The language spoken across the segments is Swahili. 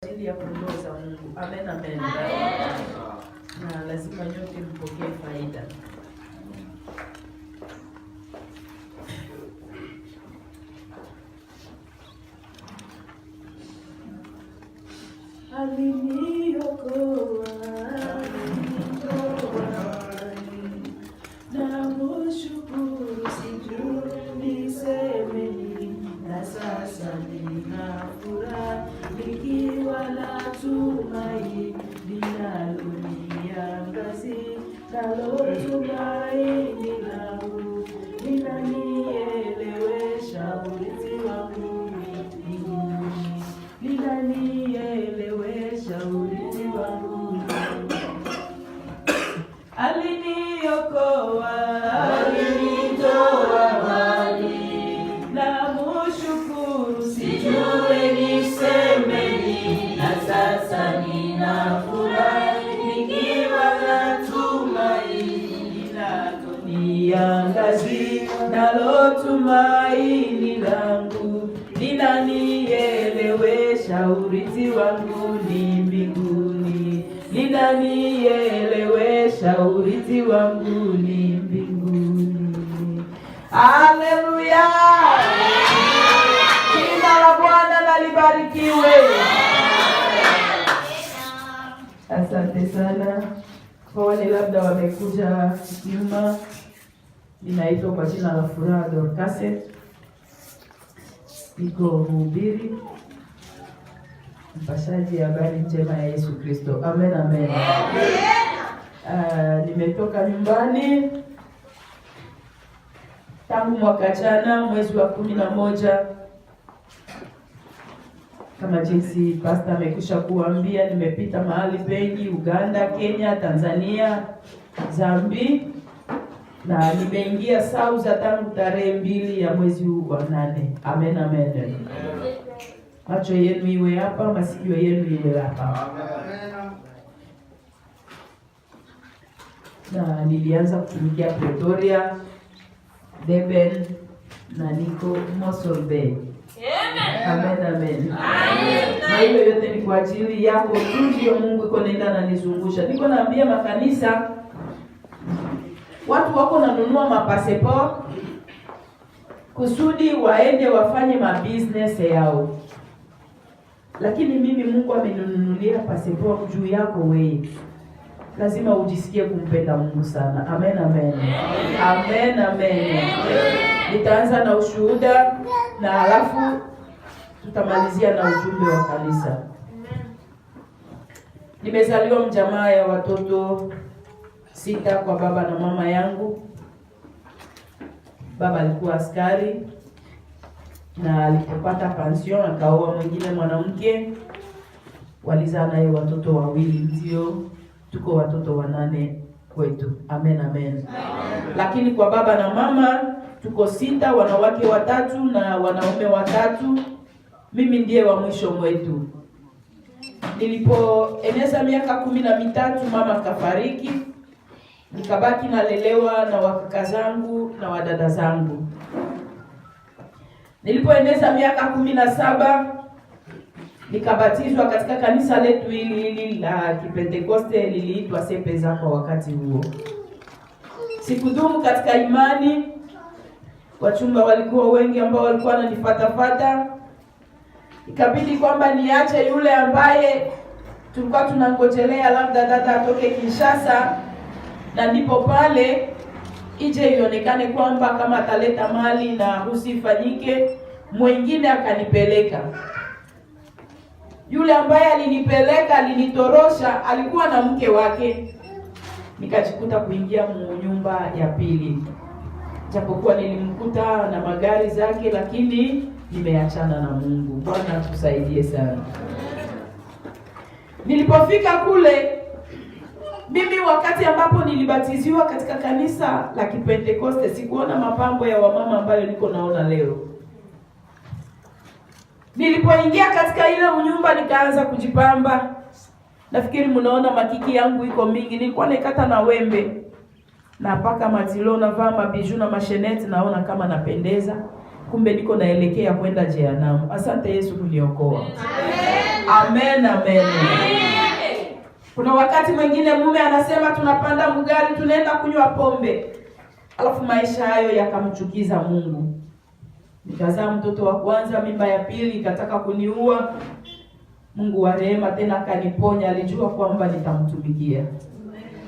ajili ya kondoo za Mungu. Amen, amen. Na lazima nyote mpokee faida. Aliniokoa, namushukuru, sijui niseme nini, na sasa nina furaha nikiwa na tumaini linaloniangazia, nalo tumaini langu linanielewesha urithi wangu mbinguni, linanielewesha urithi wangu. Aliniokoa, alinitoa mbali, namushukuru, sijui niseme nini, na sasa nina furaha nikiwa na tumaini linaloniangazia, nalo tumaini langu linanielewesha urithi wangu ni mbinguni, linanielewesha urithi wangu ni mbinguni. Haleluya! Jina la Bwana na libarikiwe. Asante sana kwa wale labda wamekuja nyuma. Ninaitwa kwa jina la Furaha Dorcas, niko mhubiri, mpashaji habari njema ya Yesu Kristo. Amen, amen. Nimetoka nyumbani tangu mwaka jana mwezi wa 11. Kama jinsi pastor amekwisha kuambia, nimepita mahali pengi: Uganda, Kenya, Tanzania, Zambia, na nimeingia Sauza tangu tarehe 2 ya mwezi huu wa 8. Amen, amen. Macho yenu iwe hapa, masikio yenu iwe hapa. Na nilianza kutumikia Pretoria, Durban, na niko Mossel Bay. Amen, amen. Na hiyo yote ni kwa ajili yako tu, ndio Mungu iko nenda na nizungusha. Niko naambia makanisa, watu wako nanunua mapassport kusudi waende wafanye mabusiness yao. Lakini mimi Mungu ameninunulia passport juu yako wewe. Lazima ujisikie kumpenda Mungu sana. Amen, amen. Amen, amen. Nitaanza na ushuhuda na alafu tutamalizia na ujumbe wa kanisa. Nimezaliwa mjamaa ya watoto 6 kwa baba na mama yangu. Baba alikuwa askari na alipopata pension akaoa mwingine mwanamke, walizaa naye watoto 2, ndio tuko watoto 8 kwetu. Amen, amen. Lakini kwa baba na mama tuko 6, wanawake 3 na wanaume 3. Mimi ndiye wa mwisho mwetu. Nilipoeneza miaka 13 mama kafariki, nikabaki nalelewa na wakaka zangu na wadada zangu. Nilipoeneza miaka 17 nikabatizwa katika kanisa letu hili la Kipentekoste, liliitwa Sepeza kwa wakati huo. Sikudumu katika imani. Wachumba walikuwa wengi ambao walikuwa wananifuata. Ikabidi kwamba niache yule ambaye tulikuwa tunangojelea labda dada atoke Kinshasa, na ndipo pale ije ionekane kwamba kama ataleta mali na harusi ifanyike. Mwingine akanipeleka. Yule ambaye alinipeleka, alinitorosha, alikuwa na mke wake. Nikajikuta kuingia nyumba ya pili. Japokuwa nilimkuta na magari zake, lakini nimeachana na Mungu. Bwana atusaidie sana. Nilipofika kule, mimi wakati ambapo nilibatiziwa katika kanisa la Kipentekoste, sikuona mapambo ya wamama ambayo niko naona leo. Nilipoingia katika ile nyumba nikaanza kujipamba. Nafikiri mnaona makiki yangu iko mingi. Nilikuwa nikata na wembe na paka matilo, na vaa mabiju na masheneti, naona kama napendeza. Kumbe niko naelekea kwenda jehanamu. Asante Yesu kuniokoa. Amen. Amen, amen. Kuna wakati mwingine mume anasema tunapanda mgari tunaenda kunywa pombe, alafu maisha hayo yakamchukiza Mungu. Nikazaa mtoto wa kwanza, mimba ya pili ikataka kuniua. Mungu wa rehema tena akaniponya, alijua kwamba nitamtumikia.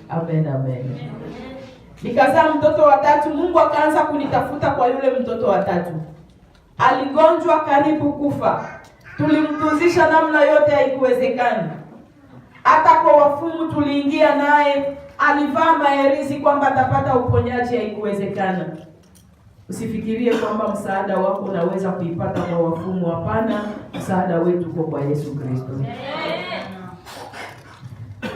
Amen, amen. Nikazaa mtoto wa tatu, Mungu akaanza kunitafuta kwa yule mtoto wa tatu. Aligonjwa karibu kufa. Tulimtunzisha namna yote, haikuwezekana. Hata kwa wafumu tuliingia naye, alivaa maherizi kwamba atapata uponyaji, haikuwezekana. Usifikirie kwamba msaada wako unaweza kuipata kwa wafumu, hapana. Msaada wetu uko kwa Yesu Kristo.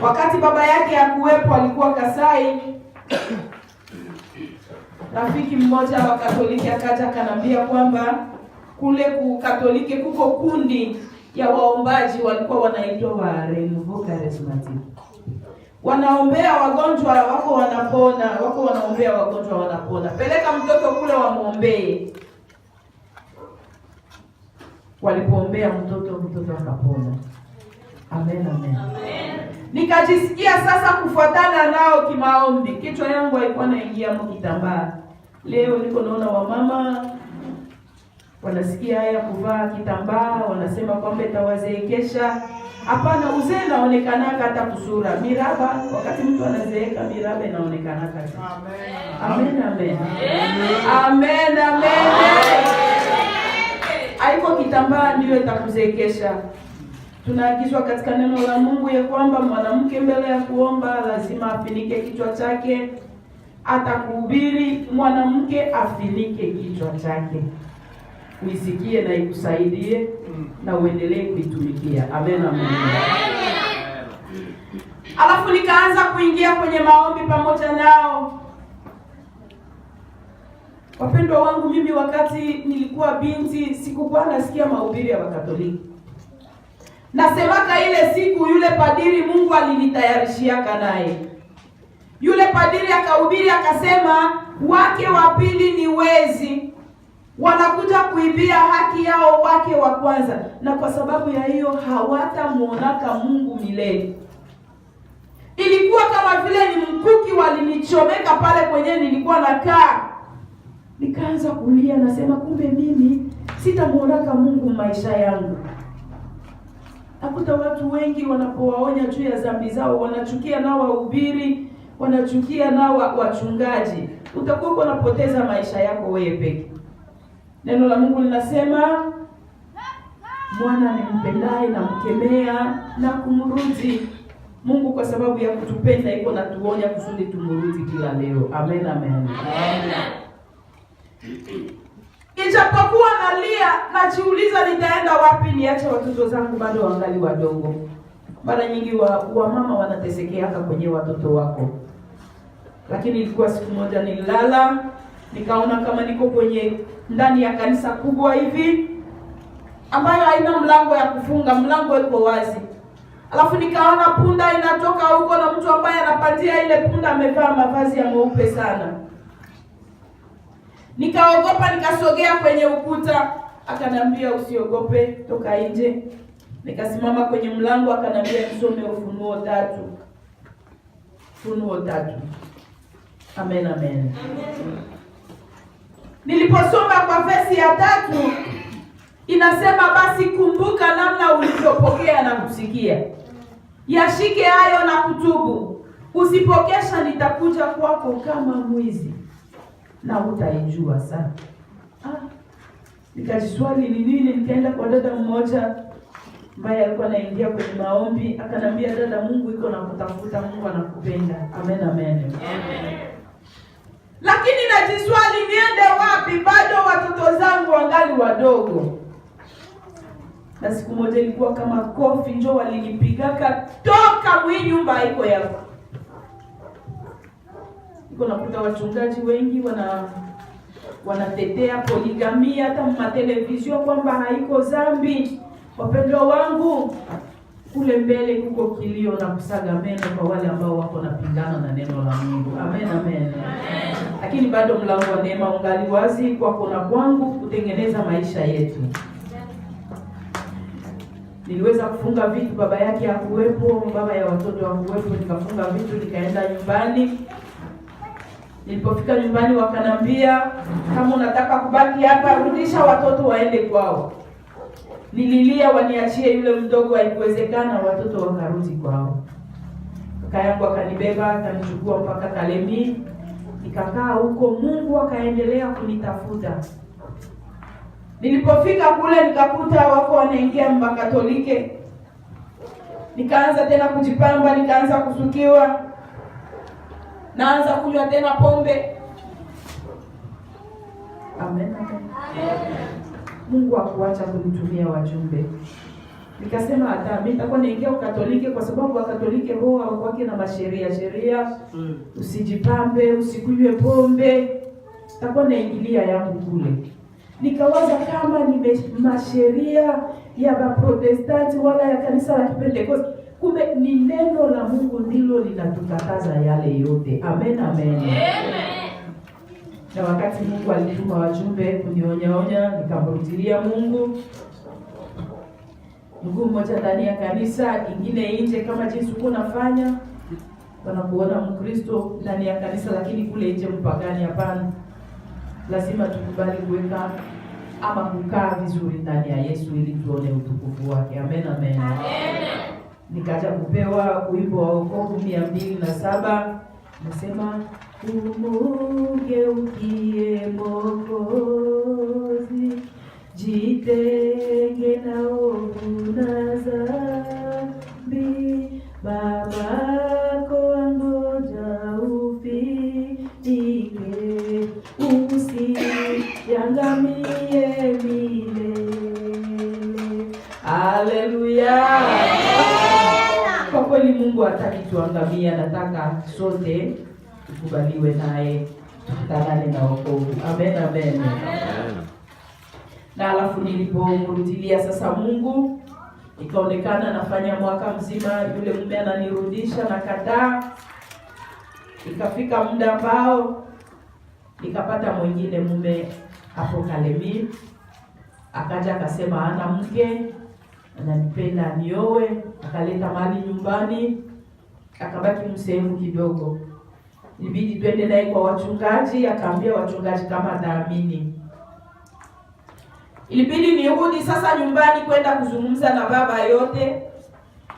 Wakati baba yake hakuwepo, alikuwa Kasai. Rafiki mmoja wa Katoliki akaja akanambia kwamba kule Katoliki kuko kundi ya waombaji walikuwa wanaitwa wa Renouveau Charismatique. Wanaombea wagonjwa wako wanapona, wako wanaombea wagonjwa wanapona. Peleka mtoto kule wamuombee. Walipoombea mtoto akapona. Amen, amen. Nikajisikia sasa kufuatana nao kimaombi. Kichwa yangu haikuwa naingia kitambaa. Leo niko naona wamama wanasikia haya kuvaa kitambaa, wanasema kwamba itawazeekesha. Hapana, uzee naonekana hata kusura. Miraba, wakati mtu anazeeka miraba inaonekana hata. Amen, amen. Amen, amen. Haiko kitambaa ndio itakuzeekesha. Tunaagizwa katika neno la Mungu ya kwamba mwanamke mbele ya kuomba lazima afinike kichwa chake. Hata kuhubiri mwanamke afinike kichwa chake. Uisikie na ikusaidie na uendelee kuitumikia. Amen, amen. Alafu nikaanza kuingia kwenye maombi pamoja nao. Wapendwa wangu, mimi wakati nilikuwa binti sikukuwa nasikia mahubiri ya Wakatoliki. Nasemaka ile siku yule padiri Mungu alinitayarishiaka naye. Yule padiri akahubiri akasema wake wa pili ni wezi. Wanakuja kuibia haki yao wake wa kwanza, na kwa sababu ya hiyo hawatamuonaka Mungu milele. Ilikuwa kama vile ni mkuki walinichomeka pale kwenye nilikuwa nakaa. Nikaanza kulia, nasema kumbe mimi sitamuonaka Mungu maisha yangu. Nakuta watu wengi wanapowaonya juu ya dhambi zao wanachukia nao wahubiri, wanachukia nao wachungaji. Utakuwa unapoteza maisha yako wewe peke. Neno la Mungu linasema mwana nimpendaye na mkemea na kumrudi. Mungu kwa sababu ya kutupenda iko na tuonya kusudi tumrudi kila leo. Amen, amen. Ijapokuwa nalia, najiuliza nitaenda wapi niache watoto zangu bado wangali wadogo. Mara nyingi wa mama wanatesekea hata kwenye watoto wako. Lakini ilikuwa siku moja nilala, nikaona kama niko kwenye ndani ya kanisa kubwa hivi ambayo haina mlango ya kufunga, mlango uko wazi. Alafu nikaona punda inatoka huko na mtu ambaye anapatia ile punda amevaa mavazi ya meupe sana. Nikaogopa, nikasogea kwenye ukuta. Akaniambia usiogope, toka nje. Nikasimama kwenye mlango, akaniambia nisome Ufunuo 3. Ufunuo 3. Amen, amen. Niliposoma kwa verse ya 3 inasema basi kumbuka namna ulivyopokea na kusikia. Yashike hayo na kutubu. Usipokesha nitakuja kwako kama mwizi na utaijua sana. Nikajiswali ni nini. Nikaenda kwa dada mmoja ambaye alikuwa anaingia kwenye maombi, akanambia dada, Mungu iko na kutafuta, Mungu anakupenda. Amen, amen. Amen. Lakini najiswali niende wapi? Bado watoto zangu wangali wadogo. Na siku moja ilikuwa kama kofi njoo walinipigaka, toka mwi nyumba haiko yako. Niko nakuta wachungaji wengi wanatetea poligamia hata mwa television kwamba haiko dhambi. Wapendwa wangu, kule mbele kuko kilio na kusaga meno kwa wale ambao wako napingana na neno la Mungu. Amen, amen. Lakini bado mlango wa neema ungali wazi kwako na kwangu kutengeneza maisha yetu. Niliweza kufunga vitu, baba yake hakuwepo, baba ya watoto hakuwepo, nikafunga vitu nikaenda nyumbani. Nilipofika nyumbani wakanambia, kama unataka kubaki hapa rudisha watoto waende kwao. Nililia waniachie yule mdogo, haikuwezekana, watoto wakarudi kwao. Kaka yangu akanibeba akanichukua mpaka Kalemi, nikakaa huko. Mungu akaendelea kunitafuta. Nilipofika kule nikakuta wako wanaingia Makatoliki. Nikaanza tena kujipamba, nikaanza kusukiwa, naanza kunywa tena pombe. Amen. Mungu hakuacha kunitumia wajumbe. Nikasema hata mimi nitakuwa naingia Ukatoliki kwa sababu Wakatoliki wao hawakuwa na masheria. Usijipambe, usikunywe pombe. Nitakuwa naingilia yangu kule. Nikawaza kama ni masheria ya Waprotestanti wala ya kanisa la Kipentekoste. Kumbe ni neno la Mungu ndilo linatukataza yale yote. Amen, amen. Na wakati Mungu alituma wajumbe kunionya, nikamrudilia Mungu. Mguu mmoja ndani ya kanisa, ingine nje, kama jinsi uko nafanya. Wanakuona Mkristo ndani ya kanisa lakini kule nje mpagani. Hapana. Lazima tukubali kuweka ama kukaa vizuri ndani ya Yesu ili tuone utukufu wake. Amen, amen. Nikaja kupewa kuimbo wa wokovu 207. Nasema umugeukie Mwokozi, jitenge na ovu na dhambi, babako angoja ufike, usiangamie milele. Haleluya. Kwa kweli Mungu hataki tuangamie, anataka sote tukubaliwe naye, tukutanane na wokovu. Amen, amen. Na alafu nilipomrudilia sasa Mungu, ikaonekana nafanya mwaka mzima, yule mume ananirudisha na kataa. Ikafika muda ambao nikapata mwingine mume hapo Kalemi. Akaja akasema hana mke, ananipenda nioe, akaleta mali nyumbani, akabaki msehemu kidogo. Ilibidi twende naye kwa wachungaji, akaambia wachungaji kama ataamini. Ilibidi nirudi sasa nyumbani kwenda kuzungumza na baba yote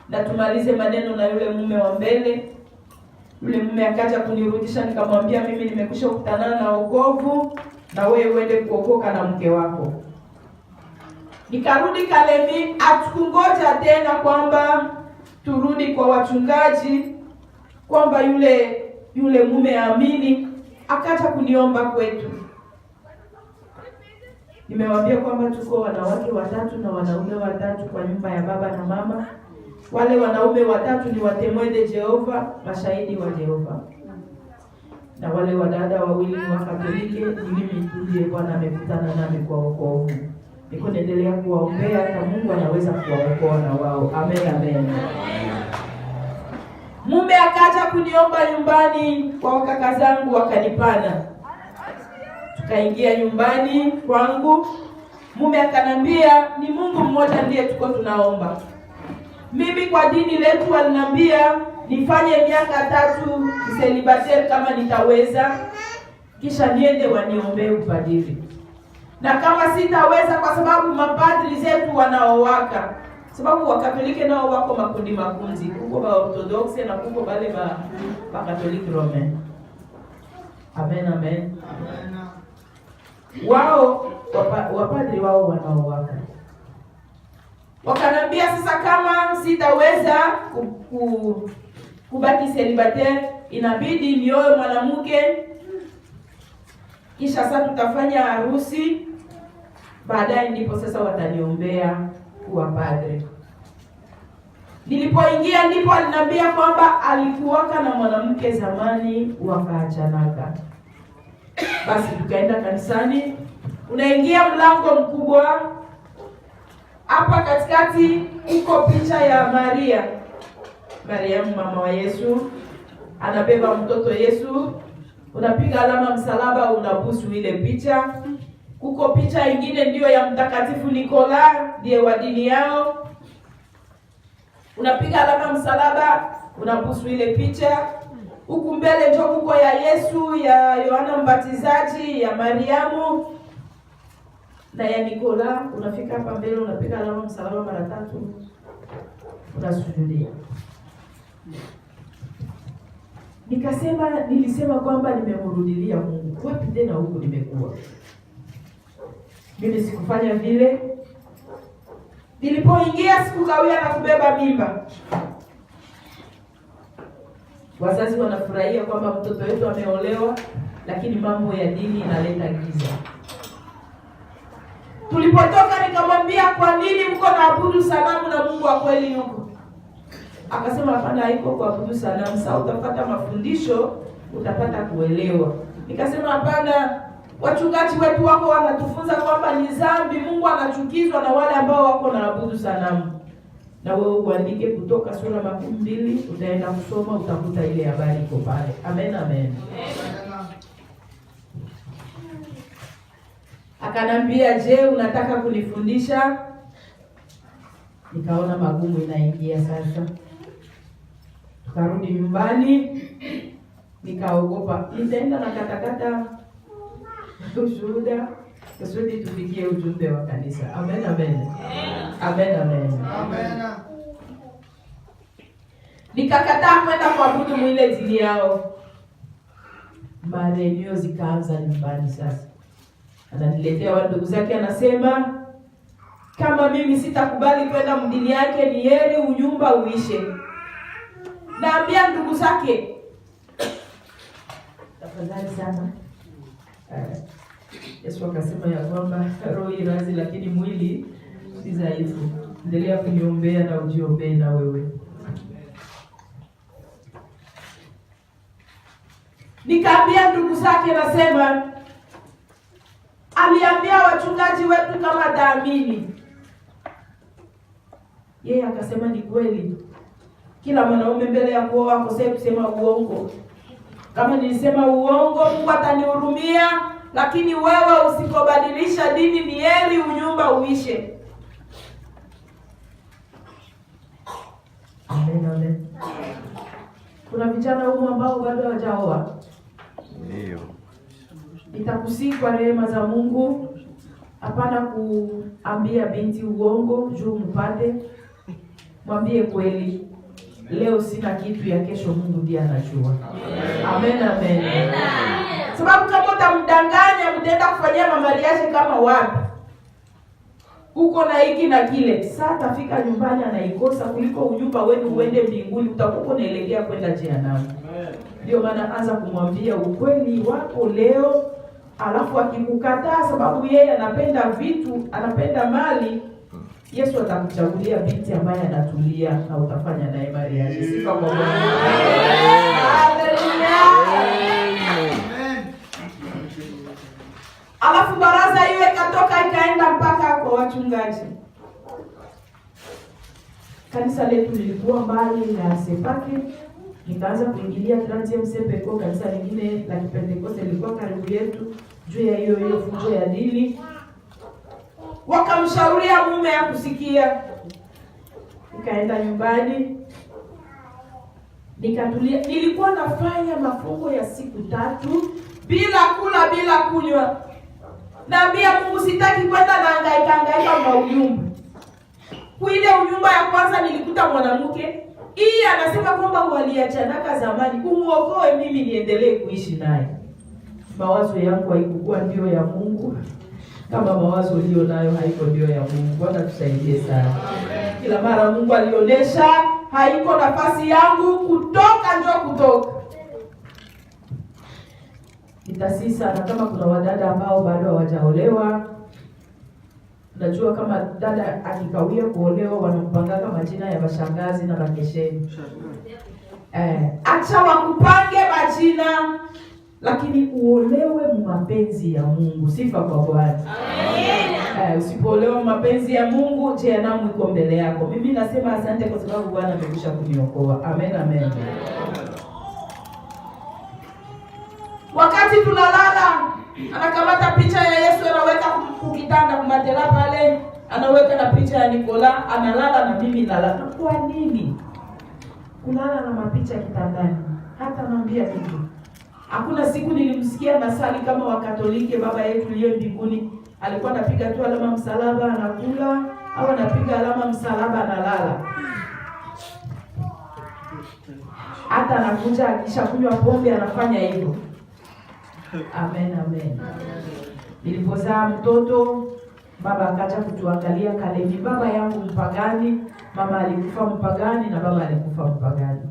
na tumalize maneno na yule mume wa mbele. Yule mume akaja kunirudisha, nikamwambia mimi nimekwisha kukutana na wokovu na wewe uende kuokoka na mke wako. Nikarudi Kalemi, atukungoja tena kwamba turudi kwa wachungaji kwamba yule mume aamini. Akaja kuniomba kwetu. Nimewambia kwamba tuko wanawake 3 na wanaume 3 kwa nyumba ya baba na mama. Wale wanaume 3 ni watemwe de Jehova, mashahidi wa Jehova. Na wale wadada 2 ni Wakatoliki. Mimi ndiye Bwana amekutana nami kwa wokovu. Niko naendelea kuwaombea hata Mungu anaweza kuwaokoa na wao. Amen, amen. Mume akaja kuniomba nyumbani kwa kaka zangu, wakanipana. Tukaingia nyumbani kwangu. Mume akanambia ni Mungu mmoja ndiye tuko tunaomba. Mimi kwa dini letu walinambia nifanye miaka 3 celibatere kama nitaweza, kisha niende waniombee upadiri. Na kama sitaweza, kwa sababu mapadri zetu wanaowaka, sababu Wakatoliki nao wako makundi, kuko ba Orthodoxe na kuko bale ba Katoliki Roman. Amen, amen. Wao wapadri wao wanaowaka. Wakanambia sasa kama sitaweza kubaki celibatere, inabidi nioe mwanamke, kisha sasa tutafanya harusi, baadaye ndipo sasa wataniombea kuwa padre. Nilipoingia ndipo aliniambia kwamba alikuwaka na mwanamke zamani wakaachanaka. Basi tukaenda kanisani. Unaingia mlango mkubwa, hapa katikati iko picha ya Maria. Mariamu mama wa Yesu, anabeba mtoto Yesu. Unapiga alama msalaba, unabusu ile picha. Kuko picha ingine ndio ya Mtakatifu Nikola, ndiye wa dini yao. unapiga alama msalaba, unabusu ile picha. Huku mbele ndio kuko ya Yesu, ya Yohana Mbatizaji, ya Mariamu na ya Nikola. Unafika hapa mbele, unapiga alama msalaba mara 3, unasujudia. Nilisema kwamba nimemrudilia Mungu. Wapi tena huko nimekuwa? Mimi sikufanya vile. Nilipoingia sikukawia na kubeba mimba. Wazazi wanafurahia kwamba mtoto wetu ameolewa, lakini mambo ya dini inaleta giza. Tulipotoka nikamwambia, kwa nini mko naabudu sanamu na Mungu wa kweli yuko? Akasema hapana, haiko kuabudu sanamu. Sasa utapata mafundisho, utapata kuelewa. Nikasema hapana, wachungaji wetu wako wanatufunza kwamba ni dhambi, Mungu anachukizwa na wale ambao wako naabudu sanamu. Na wewe uandike Kutoka sura 12, utaenda kusoma, utakuta ile habari iko pale. Amen, amen. Akanambia, je, unataka kunifundisha? Nikaona magumu inaingia sasa. Tukarudi nyumbani, nikaogopa. Nitaenda na katakata ushuhuda kusudi tufikie ujumbe wa kanisa. Amen, amen. Amen, amen. Amen. Nikakataa kwenda kuabudu mwile dini yao. Marenio zikaanza nyumbani sasa. Ananiletea wa ndugu zake, anasema kama mimi sitakubali kwenda mdini yake, ni heri unyumba uishe. Naambia ndugu zake, tafadhali sana. Yesu akasema ya kwamba roho irazi lakini mwili si dhaifu. Endelea kuniombea na ujiombee na wewe. Nikaambia ndugu zake, nasema aliambia wachungaji wetu kama daamini. Yeye akasema ni kweli. Kila mwanaume mbele ya kuoa akosea kusema uongo. Kama nilisema uongo, Mungu atanihurumia, lakini wewe usikobadilisha dini, ni heri unyumba uishe. Amen, amen. Kuna vijana huko ambao bado hawajaoa. Ndio. Nitakusii kwa rehema za Mungu, hapana kuambia binti uongo juu mpate. Mwambie kweli, leo sina kitu, ya kesho Mungu ndiye anajua. Amen, amen. Amen. Sababu kama utamdanganya, mtaenda kufanyia mamariaje kama wapi? Uko na hiki na kile. Sasa atafika nyumbani anaikosa, kuliko unyumba wenu uende mbinguni, utakuwa unaelekea kwenda jehanamu. Ndio maana anza kumwambia ukweli wako leo, alafu akikukataa sababu yeye anapenda vitu, anapenda mali, Yesu atakuchagulia binti ambaye anatulia na utafanya naye mariaji. Sifa kwa Mungu. Haleluya. Alafu baraza hiyo ikatoka ikaenda mpaka kwa wachungaji. Kanisa letu lilikuwa mbali na Sepake. Nikaanza kuingilia 30 Sepeko, kanisa lingine la Kipentekoste lilikuwa karibu yetu, juu ya hiyo funzo ya dini. Wakamshauria mume ya kusikia. Nikaenda nyumbani, nikatulia. Nilikuwa nafanya mafungo ya siku 3 bila kula bila kunywa. Naambia Mungu, sitaki kwenda na hangaika kwa unyumba. Kuile unyumba ya kwanza nilikuta mwanamke. Hii anasema kwamba waliachanaka zamani, umuokoe mimi niendelee kuishi naye. Mawazo yangu haikuwa ndio ya Mungu. Kama mawazo ulio nayo haiko ndio ya Mungu. Bwana tusaidie sana. Kila mara Mungu alionyesha haiko nafasi yangu, kutoka njoo kutoka. Itasisa na kama kuna wadada ambao bado hawajaolewa. Najua kama dada akikawia kuolewa wanampanga majina ya bashangazi na bakesheni. Acha wakupange majina, lakini uolewe mapenzi ya Mungu. Sifa kwa Bwana. Amen. Usipoolewa mapenzi ya Mungu, jehanamu iko mbele yako. Mimi nasema asante kwa sababu Bwana amekwisha kuniokoa. Amen, amen. Wakati tunalala, anakamata picha ya Yesu anaweka kukitanda kumatela pale. anaweka na picha ya Nikola, analala na mimi nalala. Kwa nini kulala na mapicha kitandani? Hata naambia kitu, hakuna siku nilimsikia nasali kama Wakatoliki. Baba yetu aliye mbinguni alikuwa anapiga tu alama msalaba anakula, au anapiga alama msalaba analala. Hata anakuja akishakunywa pombe anafanya hivyo. Amen, amen. Nilipozaa mtoto, baba akaja kutuangalia Kalemi. Baba yangu mpagani, mama alikufa mpagani na baba alikufa mpagani.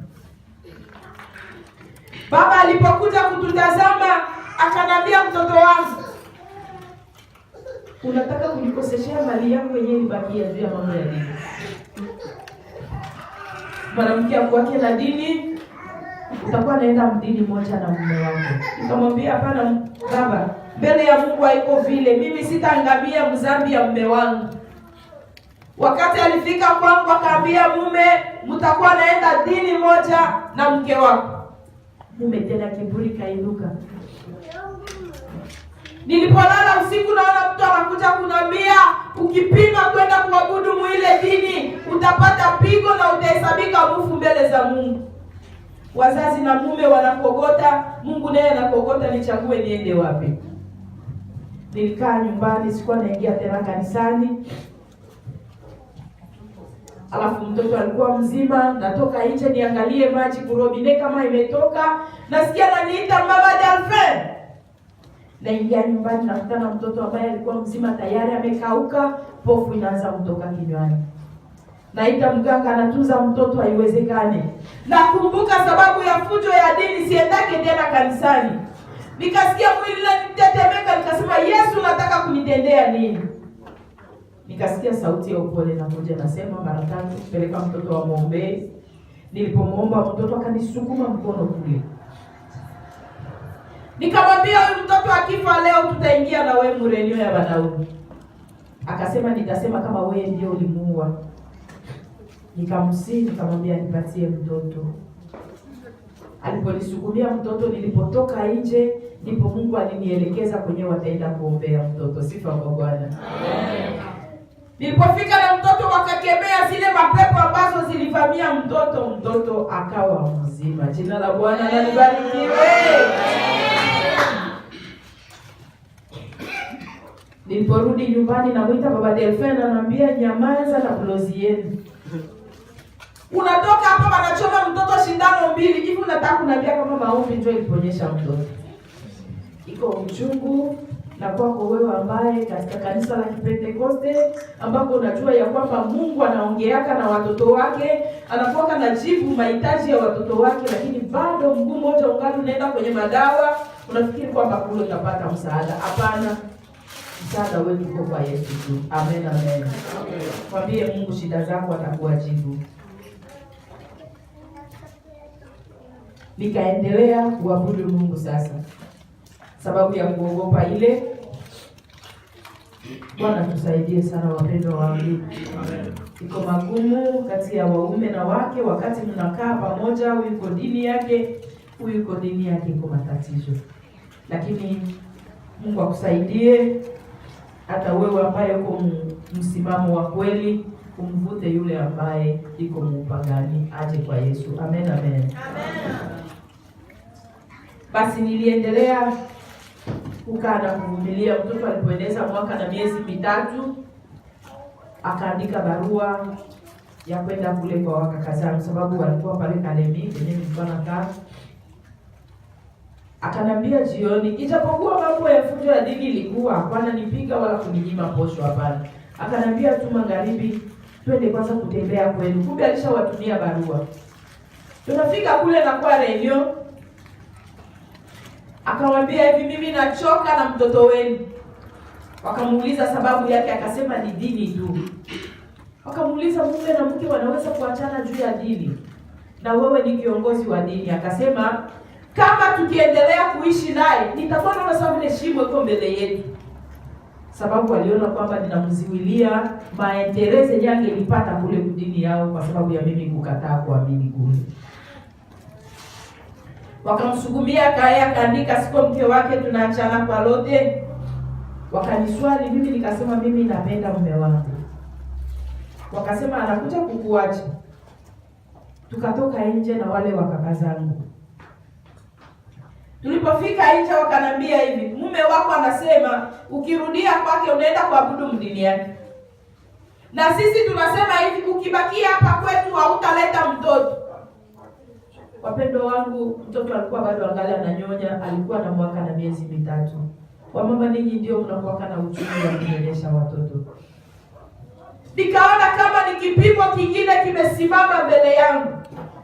Baba alipokuja kututazama akanambia, mtoto wangu, unataka kunikoseshea mali yangu yenyewe ibakia juu ya mambo ya dini? Mwanamke akwake na dini, utakuwa naenda mdini moja na mume wako. Nikamwambia, hapana baba, mbele ya Mungu haiko vile. Mimi sitaangamia mzambi ya mume wangu. Wakati alifika kwangu akaambia mume, mtakuwa naenda dini moja na mke wako. Mume tena kiburi kainuka. Nilipolala usiku naona mtu anakuja kunambia, ukipima kwenda kuabudu mwile dini utapata pigo na utahesabika mfu mbele za Mungu. Wazazi na mume wanakogota, Mungu naye anakogota, nichague niende wapi? Nilikaa nyumbani, sikuwa naingia tena kanisani. Alafu mtoto alikuwa mzima, natoka nje niangalie maji kurobine kama imetoka, nasikia ananiita Mama Delphin. Naingia nyumbani nakutana mtoto ambaye alikuwa mzima tayari amekauka, pofu inaanza kutoka kinywani. Naita mganga, anatunza mtoto, haiwezekani. Nakumbuka sababu ya fujo ya dini siendake tena kanisani. Nikasikia mwili unanitetemeka, nikasema, Yesu nataka kunitendea nini? Nikasikia sauti ya upole na moja nasema, mara 3 peleka mtoto wa muombe. Nilipomuomba mtoto akanisukuma mkono kule. Nikamwambia, huyu mtoto akifa leo tutaingia na wewe mrenio ya wanaume. Akasema, nitasema kama wewe ndio ulimuua. Nikamsihi, nikamwambia nipatie mtoto. Aliponisukumia mtoto, nilipotoka nje ndipo Mungu alinielekeza kwenye wataenda kuombea mtoto. Sifa kwa Bwana. Amen. Nilipofika na mtoto wakakemea zile mapepo ambazo zilivamia mtoto, mtoto akawa mzima. Jina la Bwana na libarikiwe. Niliporudi nyumbani namuita Baba Delphin, ananiambia, nyamaza na blozi yenu. Unatoka hapa wanachoma mtoto shindano 2. Hivi unataka kuniambia kama maombi ndio iliponyesha mtoto? Iko uchungu na kwako wewe ambaye katika kanisa la Kipentekoste ambapo unajua ya kwamba Mungu anaongeaka na watoto wake, anakuwa na jibu mahitaji ya watoto wake, lakini bado mguu mmoja ungali unaenda kwenye madawa, unafikiri kwamba kule utapata msaada. Hapana. Msaada wetu uko kwa Yesu tu. Amen, amen. Mwambie Mungu shida zako, atakuwa jibu. Nikaendelea kuabudu Mungu sasa, sababu ya kuogopa ile. Bwana tusaidie sana wapendwa wangu. Iko magumu kati ya waume na wake wakati mnakaa pamoja, huyu yuko dini yake, huyu yuko dini yake, iko matatizo. Lakini Mungu akusaidie hata wewe ambaye uko msimamo wa kweli, kumvute yule ambaye iko mpagani aje kwa Yesu. Amen, amen. Amen. Basi niliendelea kukaa na kuvumilia. Mtoto alipoeneza mwaka na miezi 3, akaandika barua ya kwenda kule kwa wakaka zangu, sababu walikuwa pale Kalemi kwenye nilikuwa nakaa. Akanambia jioni, ijapokuwa mambo ya fujo ya dini ilikuwa, hapana nipiga wala kuninyima posho, hapana. Akanambia tu magharibi twende kwanza kutembea kwenu. Kumbe alishawatumia barua. Tunafika kule na kwa reunion, akamwambia hivi, mimi nachoka na mtoto wenu. Wakamuuliza sababu yake, akasema ni dini tu. Wakamuuliza, mume na mke wanaweza kuachana juu ya dini? Na wewe ni kiongozi wa dini. Akasema, kama tukiendelea kuishi naye nitakuwa naona sawa vile shimo iko mbele yetu. Sababu waliona kwamba ninamziwilia maendeleo yake ilipata kule dini yao kwa sababu ya mimi kukataa kuamini kule. Wakamsugumia kaya, kaandika siko mke wake, tunaachana kwa lote. Wakaniswali, mimi nikasema mimi napenda mume wangu. wakasema anakuja kukuacha. Tukatoka nje na wale wakaka zangu. Tulipofika nje wakanambia hivi, mume wako anasema ukirudia kwake unaenda kuabudu mdini yake. Na sisi tunasema hivi, ukibakia hapa kwetu hautaleta mtoto. Wapendo wangu, mtoto alikuwa bado angali ananyonya, alikuwa na mwaka na miezi mitatu. Wamama ninyi ndio mnakuwa na uchungu wa kunyonyesha watoto. Nikaona kama ni kipimo kingine kimesimama mbele yangu.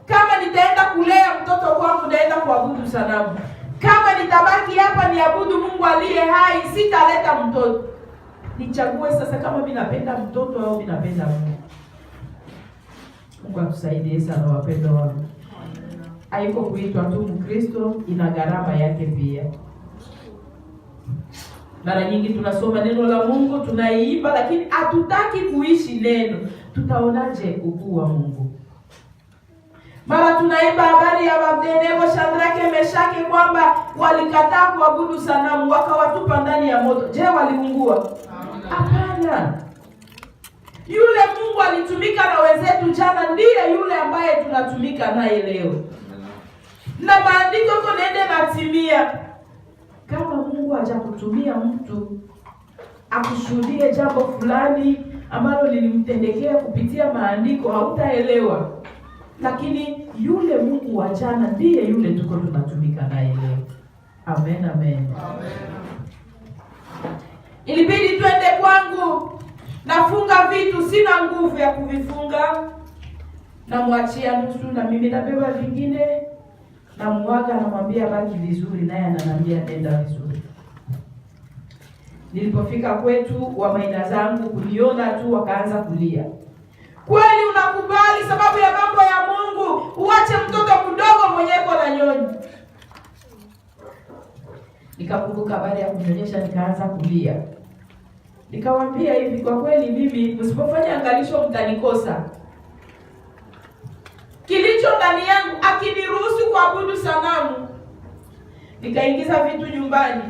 Kama nitaenda kulea mtoto wangu naenda kuabudu sanamu. Kama nitabaki hapa niabudu Mungu aliye hai, sitaleta mtoto. Nichague sasa kama mimi napenda mtoto au mimi napenda Mungu. Mungu atusaidie sana wapendwa wangu. Haiko kuitwa tu Mkristo, ina gharama yake pia. Mara nyingi tunasoma neno la Mungu, tunaiimba, lakini hatutaki kuishi neno. Tutaonaje ukuu wa Mungu? Mara tunaimba habari ya Abednego, Shadraka, Meshaki kwamba walikataa kuabudu sanamu, wakawatupa ndani ya moto. Je, waliungua? Hapana. Yule Mungu alitumika na wenzetu jana ndiye yule ambaye tunatumika naye leo. Na maandiko konende natimia. Kama Mungu hajakutumia mtu akushuhudie jambo fulani ambalo lilimtendekea kupitia maandiko, hautaelewa. Lakini yule Mungu wa jana ndiye yule tuko tunatumika naye leo. Amen, amen. Ilibidi twende kwangu. Nafunga vitu, sina nguvu ya kuvifunga. Namwachia nusu na mimi nabeba vingine. Na muaga namwambia baki vizuri, naye ananiambia nenda vizuri. Nilipofika kwetu, wamaina zangu kuniona tu wakaanza kulia. Kweli unakubali sababu ya mambo ya Mungu uache mtoto mdogo mwenye yuko na nyonyi? Nikakumbuka baada ya kunyonyesha nikaanza kulia. Nikamwambia hivi, kwa kweli mimi msipofanya angalisho mtanikosa. Kilicho ndani yangu akiniruhusu kuabudu sanamu. Nikaingiza vitu nyumbani.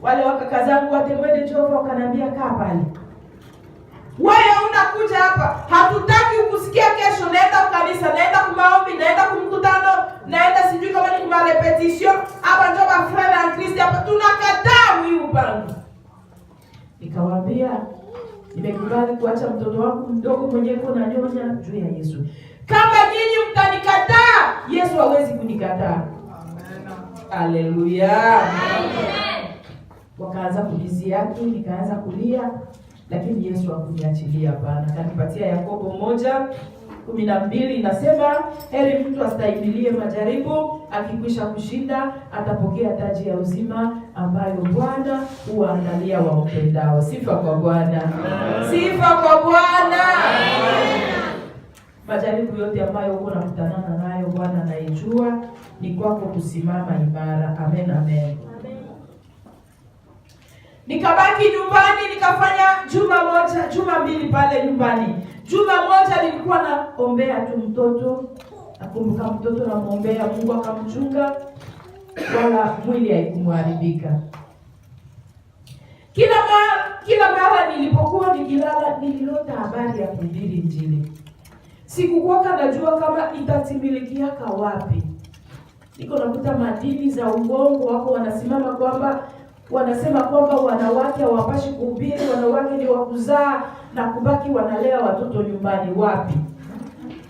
Wale wakaka zangu watembele Jehova wakanambia kaa pale. Wewe unakuja hapa, hatutaki ukusikia kesho naenda kanisa, naenda kumaombi, naenda kumkutano, naenda sijui kama ni kuma repetition, hapa ndio ba frère en Christ hapa tunakataa huyu pangu. Nikawaambia nimekubali kuacha mtoto wangu mdogo mwenyewe na nyonya juu ya Yesu. Kama nyinyi mtanikataa, Yesu hawezi kunikataa. Haleluya. Wakaanza kuliziaki, nikaanza kulia, lakini Yesu hakuniachilia hapana. Akanipatia Yakobo 1:12 inasema, heri mtu astahimilie majaribu, akikwisha kushinda atapokea taji ya uzima ambayo Bwana huandalia wampendao. Sifa kwa Bwana. Sifa kwa Bwana. Majaribu yote ambayo uko nakutana nayo Bwana anaijua, ni kwako kusimama imara. Amen, amen. Nikabaki nyumbani, nikafanya juma mbili pale nyumbani. Juma moja nilikuwa naombea tu mtoto. Nakumbuka mtoto namuombea, Mungu akamchunga, wala mwili haikumharibika. Kila mara nilipokuwa nikilala nililota habari ya kuhubiri Injili. Sikukuwa najua kama itatimilikiaka wapi. Niko nakuta madini za uongo wako wanasimama kwamba wanasema kwamba wanawake hawapashi kuhubiri, wanawake ni wakuzaa na kubaki wanalea watoto nyumbani. Wapi?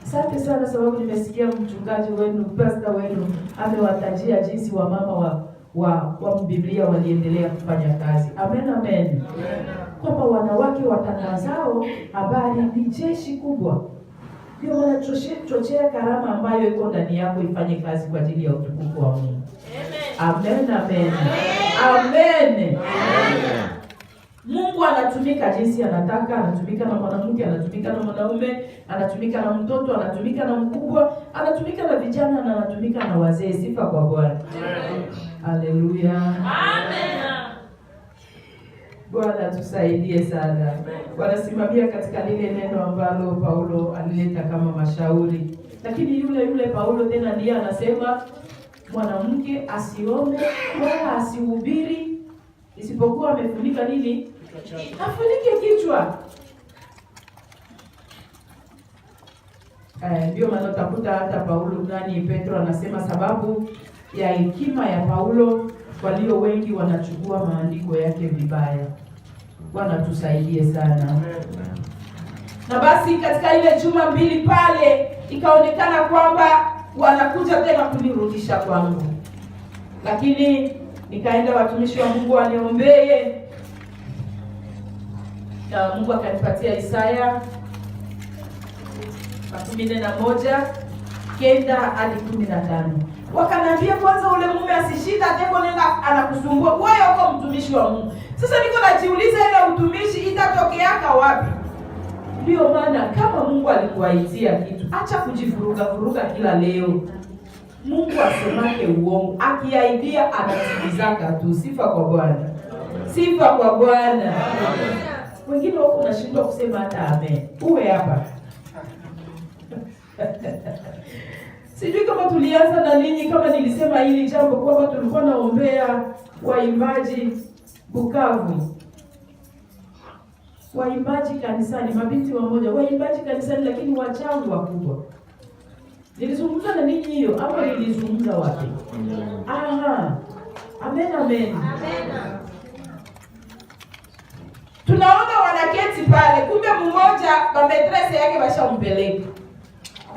Asante sana sababu nimesikia mchungaji wenu, pastor wenu amewatajia jinsi wa mama wa Biblia waliendelea kufanya kazi. Amen, amen. Kwamba wanawake watangazao habari ni jeshi kubwa. Ndio wanachochea karama ambayo iko ndani yako ifanye kazi kwa ajili ya utukufu wa Mungu. Amen, amen. Amen. Mungu anatumika jinsi anataka, anatumika na mwanamke, anatumika na mwanaume, anatumika na mtoto, anatumika na mkubwa, anatumika na vijana na anatumika na wazee. Sifa kwa Bwana. Haleluya. Amen. Bwana tusaidie sana. Wanasimamia katika lile neno ambalo Paulo alileta kama mashauri. Lakini yule Paulo tena ndiye anasema mwanamke asiombe wala asihubiri isipokuwa amefunika nini? Afunike kichwa. Ndio maana utakuta hata Petro anasema sababu ya hekima ya Paulo walio wengi wanachukua maandiko yake vibaya. Bwana tusaidie sana. Na basi katika ile juma mbili pale ikaonekana kwamba wanakuja tena kunirudisha kwangu. Lakini nikaenda watumishi wa Mungu waniombee. Na Mungu akanipatia Isaya 41:9-15. Wakaniambia kwanza ule mume asishinda teko nenda anakusumbua. Wewe uko mtumishi wa Mungu. Sasa niko najiuliza ile utumishi itatokeaka wapi? Ndio maana kama Mungu alikuaitia kitu, acha kujivuruga kila leo. Mungu asemake uongo, akiaidia anatimizaka tu. Sifa kwa Bwana. Sifa kwa Bwana. Wengine wako unashindwa kusema hata amen. Uwe hapa. Sijui kama tulianza na ninyi, kama nilisema hili jambo kwamba tulikuwa naombea waimbaji Bukavu. Waimbaji kanisani, mabinti wamoja, waimbaji kanisani lakini wachawi wakubwa. Nilizungumza na ninyi hiyo, hapo nilizungumza wapi? Aha. Amen. Amen. Tunaona wanaketi pale, kumbe mmoja ba maîtresse yake bashampeleka.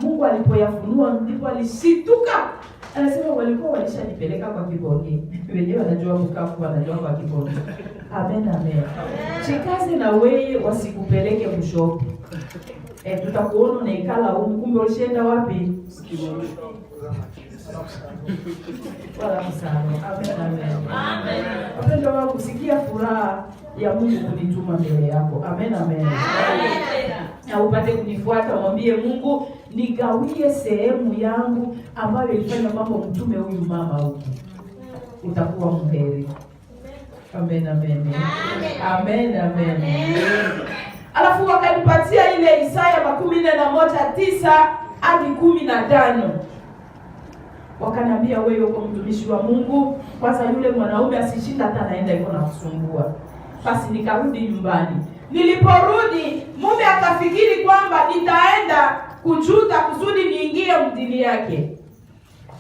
Mungu alipoyafunua ndipo alishituka. Anasema walikuwa walishanipeleka kwa kibonge. Wenyewe wanajua Bukavu, wanajua kwa kibonge. Amen. Chikaze na wewe wasikupeleke mshopo. Tutakuona na ikala huko, kumbe ulishaenda wapi? Wala msano. Amen. Wapendwa wangu, kusikia furaha ya Mungu kunituma mbele yako. Amen. Na upate kunifuata, mwambie Mungu nigawie sehemu yangu ambayo ilifanya mambo mtume huyu mama huko. Utakuwa mheri. Amen. Alafu wakanipatia ile Isaya 41:9-15. Wakaniambia wewe uko mtumishi wa Mungu, kwanza yule mwanaume asishinda hata anaenda yuko na kusumbua. Basi nikarudi nyumbani. Niliporudi mume akafikiri kwamba nitaenda kujuta kusudi niingie mdini yake.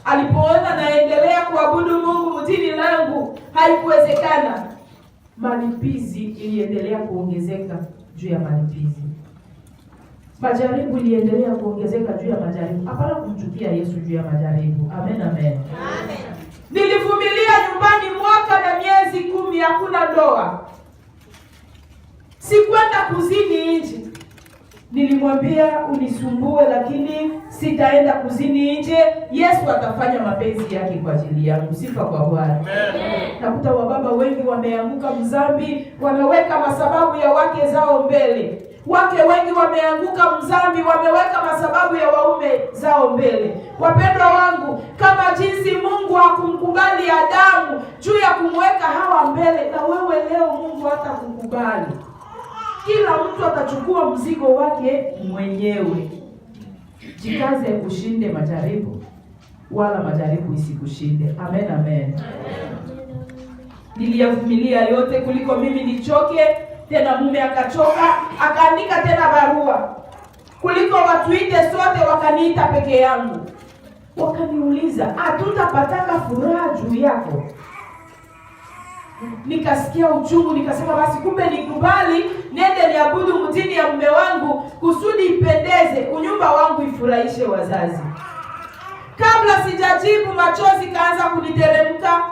Alipoona naendelea kuabudu Mungu mdini langu, haikuwezekana. Malipizi iliendelea kuongezeka juu ya malipizi. Majaribu iliendelea kuongezeka juu ya majaribu. Hapana kumchukia Yesu juu ya majaribu. Amen. Nilivumilia nyumbani mwaka na miezi 10, hakuna ndoa. Sikwenda kuzini nje. Nilimwambia unisumbue, lakini sitaenda kuzini nje. Yesu atafanya mapenzi yake kwa ajili yangu. Sifa kwa Bwana. Nakuta wababa wengi wameanguka mzambi, wameweka masababu ya wake zao mbele. Wake wengi wameanguka mzambi, wameweka masababu ya waume zao mbele. Wapendwa wangu, kama jinsi Mungu hakumkubali Adamu juu ya kumweka Hawa mbele, na wewe leo Mungu hatakukubali. Kila mtu atachukua mzigo wake mwenyewe. Jikaze ushinde majaribu, wala majaribu isikushinde. Amen. Niliyavumilia yote kuliko mimi nichoke. Tena mume akachoka, akaandika tena barua. Kuliko watuite sote, wakaniita peke yangu. Wakaniuliza, hatutapataka furaha juu yako? Nikasikia uchungu, nikasema basi kumbe nikubali nende niabudu mtini ya mume wangu kusudi ipendeze, unyumba wangu ifurahishe wazazi. Kabla sijajibu, machozi kaanza kuniteremka.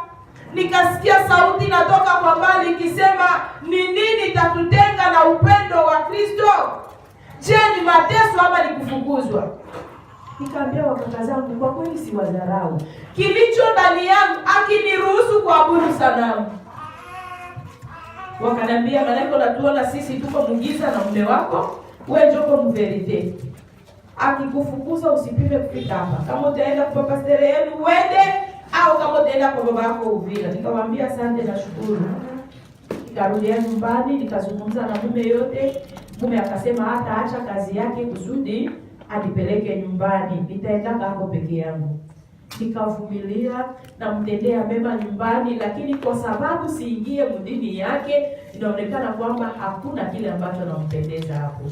Nikasikia sauti natoka kwa mbali ikisema, ni nini tatutenga na upendo wa Kristo? Je, ni mateso ama ni kufukuzwa? Nikaambia wakaka zangu, kwa kweli si wadharau. Kilicho ndani yangu akiniruhusu kuabudu sanamu. Wakaniambia, malaika unatuona sisi tuko mugiza na mume wako, wewe njoo mverite. Akikufukuza usipime kufika hapa. Kama utaenda kwa pastere yenu uende, au kama utaenda kwa baba yako Uvira. Nikamwambia asante na shukuru. Nikarudia nyumbani, nikazungumza na mume yote. Mume akasema hata acha kazi yake kusudi anipeleke nyumbani. Nitaenda hapo peke yangu. Nikavumilia na mtendea mema nyumbani, lakini kwa sababu siingie mdini yake, inaonekana kwamba hakuna kile ambacho nampendeza hapo.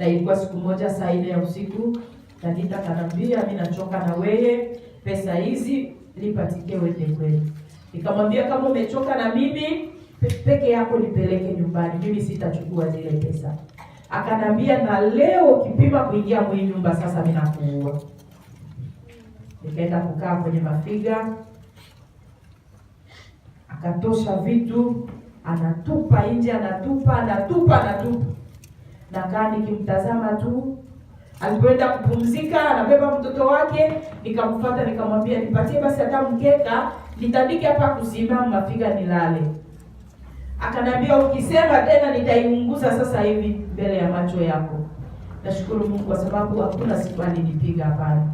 Na ilikuwa siku moja saa 4 ya usiku, Tabitha kanambia, mimi nachoka na wewe, pesa hizi nipatike wende kwenu. Nikamwambia kama umechoka na mimi, peke yako nipeleke nyumbani, mimi sitachukua zile pesa. Akanambia na leo ukipima kuingia mwenye nyumba sasa mimi nakuua. Nikaenda kukaa kwenye mafiga. Akatosha vitu, anatupa nje, anatupa. Nakaa nikimtazama tu. Alipoenda kupumzika, anabeba mtoto wake, nikamfuata nikamwambia nipatie basi hata mkeka, nitandike hapa kusimama mafiga nilale. Akanambia ukisema tena nitaiunguza sasa hivi mbele ya macho yako. Nashukuru Mungu kwa sababu hakuna siku alinipiga hapana.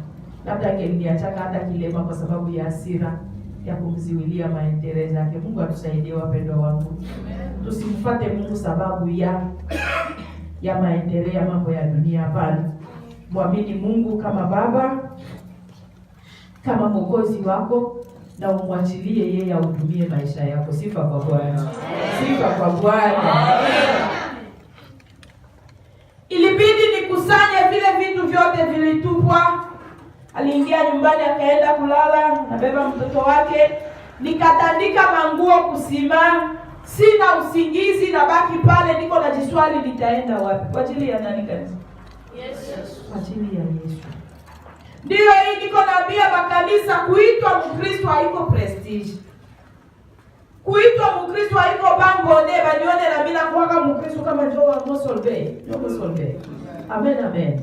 Labda angeniachaka hata kilema kwa sababu ya hasira ya kumziwilia maendeleo yake. Mungu atusaidie wapendwa wangu. Tusimfuate Mungu sababu ya maendeleo ya mambo ya dunia hapana. Muamini Mungu kama Baba, kama Mwokozi wako, na umwachilie yeye ahudumie maisha yako. Sifa kwa Bwana. Sifa kwa Bwana. Ilibidi nikusanye vile vitu vyote vilitupwa. Aliingia nyumbani akaenda kulala, nabeba mtoto wake, nikatandika manguo kusima. Sina usingizi, na baki pale niko na jiswali nitaenda wapi? Kwa ajili ya nani kanisa? Yesu. Kwa ajili ya Yesu. Ndio hii niko naambia makanisa, kuitwa Mkristo haiko prestige. Kuitwa Mkristo haiko bango neba nione na mimi nakuwa Mkristo kama Joa Mosolbe. Amen. Amen.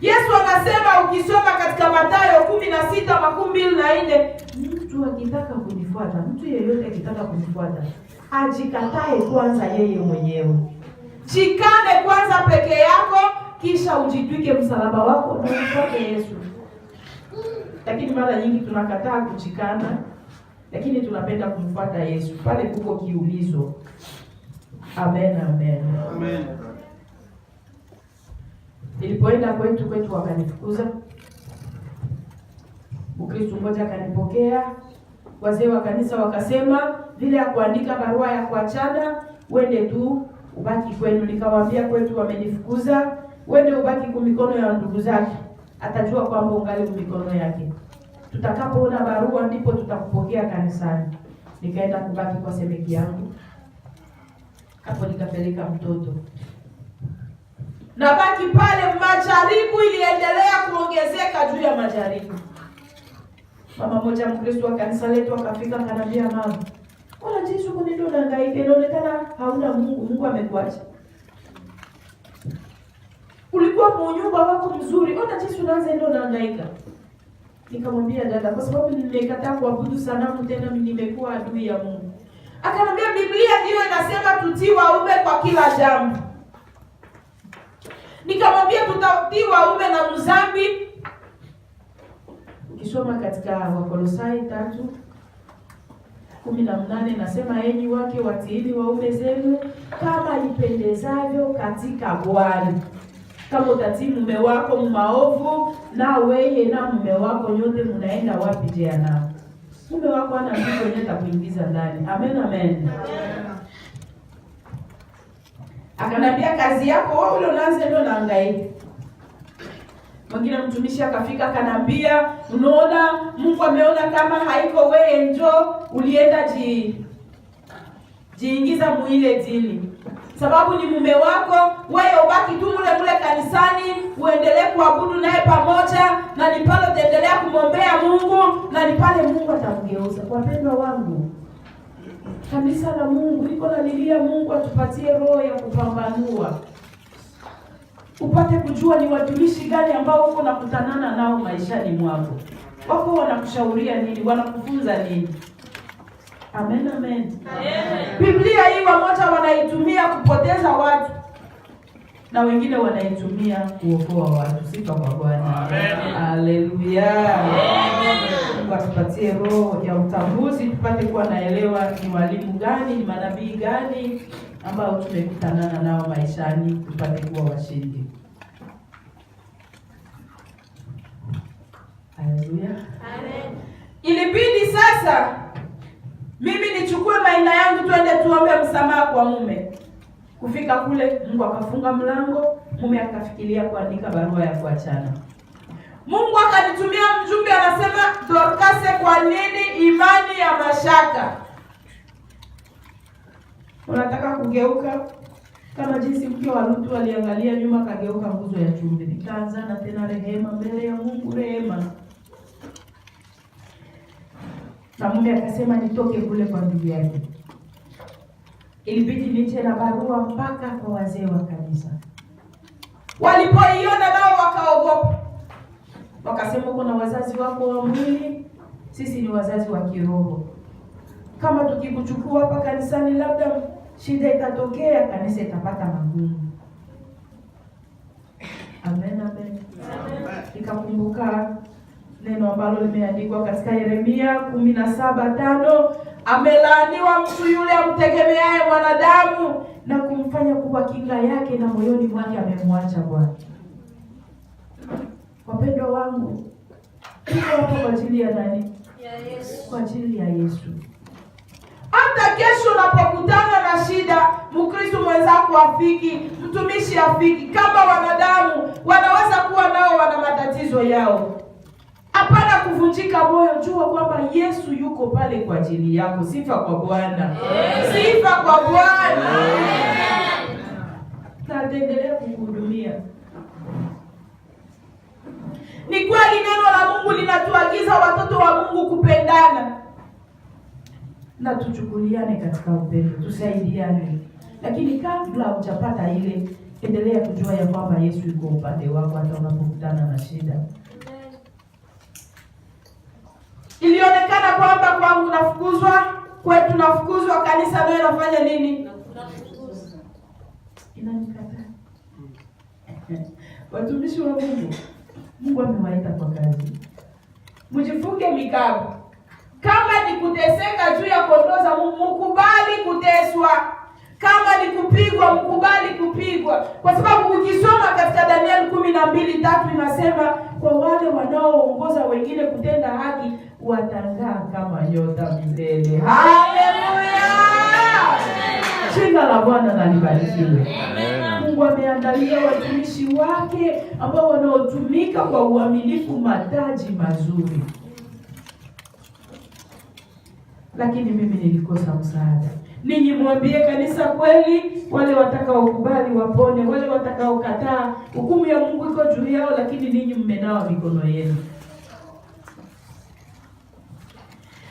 Yesu anasema ukisoma katika Mathayo 16:24, mtu akitaka kunifuata, mtu yeyote akitaka kunifuata, ajikatae kwanza yeye mwenyewe. Jikane kwanza peke yako, kisha ujitwike msalaba wako na umfuate Yesu. Lakini mara nyingi tunakataa kujikana, lakini tunapenda kumfuata Yesu. Pale kuko kiulizo. Amen. Nilipoenda kwetu wakanifukuza. Mkristo mmoja akanipokea. Wazee wa kanisa wakasema vile ya kuandika barua ya kuachana, uende tu ubaki kwenu. Nikawaambia kwetu wamenifukuza, uende ubaki kwa mikono ya ndugu zake. Atajua kwamba ungali kwa mikono yake. Tutakapoona barua ndipo tutakupokea kanisani. Nikaenda kubaki kwa semeki yangu. Hapo nikapeleka mtoto. Na baki pale, majaribu iliendelea kuongezeka juu ya majaribu. Mama moja Mkristo wa kanisa letu akafika kanambia, mama, wala jinsi uko ndio unahangaika, inaonekana hauna Mungu, Mungu amekuacha. Ulikuwa mnyumba wako mzuri, ona jinsi unaanza ndio unahangaika. Nikamwambia dada, kwa sababu nimekataa kuabudu sanamu tena nimekuwa adui ya Mungu. Akanambia Biblia ndio inasema tutii waume kwa kila jambo. Nikamwambia tutatii waume na mzambi. Ukisoma katika Wakolosai 3:18 nasema enyi wake watiini waume zenu kama ipendezavyo katika Bwana. Kama utatii mume wako maovu, na wewe na mume wako nyote mnaenda wapi jehanamu? Mume wako ana mtu mwenye atakuingiza ndani. Amen. Akanambia kazi yako wewe ule unaanza ndio naangaika. Mwingine mtumishi akafika akanambia, unaona Mungu ameona kama haiko wewe njoo ulienda jiingiza muile dini. Sababu ni mume wako, wewe ubaki tu mule kanisani, uendelee kuabudu naye pamoja, na ni pale utaendelea kumwombea Mungu, na ni pale Mungu atamgeuza. Wapendwa wangu, kanisa la Mungu liko nalilia Mungu atupatie roho ya kupambanua. Upate kujua ni watumishi gani ambao uko nakutanana nao maishani mwako. Wako wanakushauria nini, wanakufunza nini? Amen. Biblia hii wamoja wanaitumia kupoteza watu, na wengine wanaitumia kuokoa watu. Sifa kwa Bwana. Haleluya. Mungu atupatie roho ya utambuzi, tupate kuwa naelewa ni walimu gani, ni manabii gani ambao tumekutanana nao maishani, tupate kuwa washindi. Haleluya. Amen. Ilibidi sasa mimi nichukue maina yangu twende tuombe msamaha kwa mume. Kufika kule Mungu akafunga mlango, mume akafikiria kuandika barua ya kuachana. Mungu akanitumia mjumbe anasema, Dorcas, kwa nini imani ya mashaka? Unataka kugeuka kama jinsi mke wa Lutu aliangalia nyuma kageuka nguzo ya chumvi. Nikaanzana tena rehema mbele ya Mungu, rehema. Na mume akasema nitoke kule kwa ndugu yake. Ilibidi niche na barua mpaka kwa wazee wa kanisa. Walipoiona nao wakaogopa. Wakasema kuna wazazi wako wa mwili, sisi ni wazazi wa kiroho. Kama tukikuchukua hapa kanisani labda shida itatokea, kanisa itapata magumu. Amen, amen. Nikakumbuka neno ambalo limeandikwa katika Yeremia 17:5, amelaaniwa mtu yule amtegemeaye mwanadamu na kumfanya kuwa kinga yake, na moyoni mwake amemwacha Bwana. Wapendwa wangu, hapo kwa ajili ya nani? Ya Yesu. Kwa ajili ya Yesu. Hata kesho unapokutana na shida, Mkristo mwenzako afiki, mtumishi afiki, kama wanadamu wanaweza kuwa nao wana matatizo yao. Hapana kuvunjika moyo, jua kwamba Yesu yuko pale kwa ajili yako. Sifa kwa Bwana. Sifa kwa Bwana. Na ataendelea kukuhudumia. Ni kweli neno la Mungu linatuagiza watoto wa Mungu kupendana na tuchukuliane katika upendo, tusaidiane. Lakini kabla hujapata ile, endelea kujua ya kwamba Yesu yuko upande wako hata unapokutana na shida. Ilionekana kwamba kwangu nafukuzwa, kwetu nafukuzwa, kanisa nayo nafanya nini? Inanikataa. Watumishi wa Mungu, Mungu amewaita kwa kazi. Mjifunge mikabu. Kama ni kuteseka juu ya kondoo za Mungu, mkubali kuteswa. Kama ni kupigwa, mkubali kupigwa. Kwa sababu ukisoma katika Danieli 12:3 inasema, kwa wale wanaoongoza wengine kutenda haki watang'aa kama nyota milele. Haleluya! Jina la Bwana na libarikiwe. Mungu ameandalia watumishi wake ambao wanaotumika kwa uaminifu mataji mazuri. Lakini mimi nilikosa msaada. Ninyi mwambie kanisa kweli, wale watakaokubali wapone, wale watakaokataa hukumu ya Mungu iko juu yao, lakini ninyi mmenawa mikono yenu.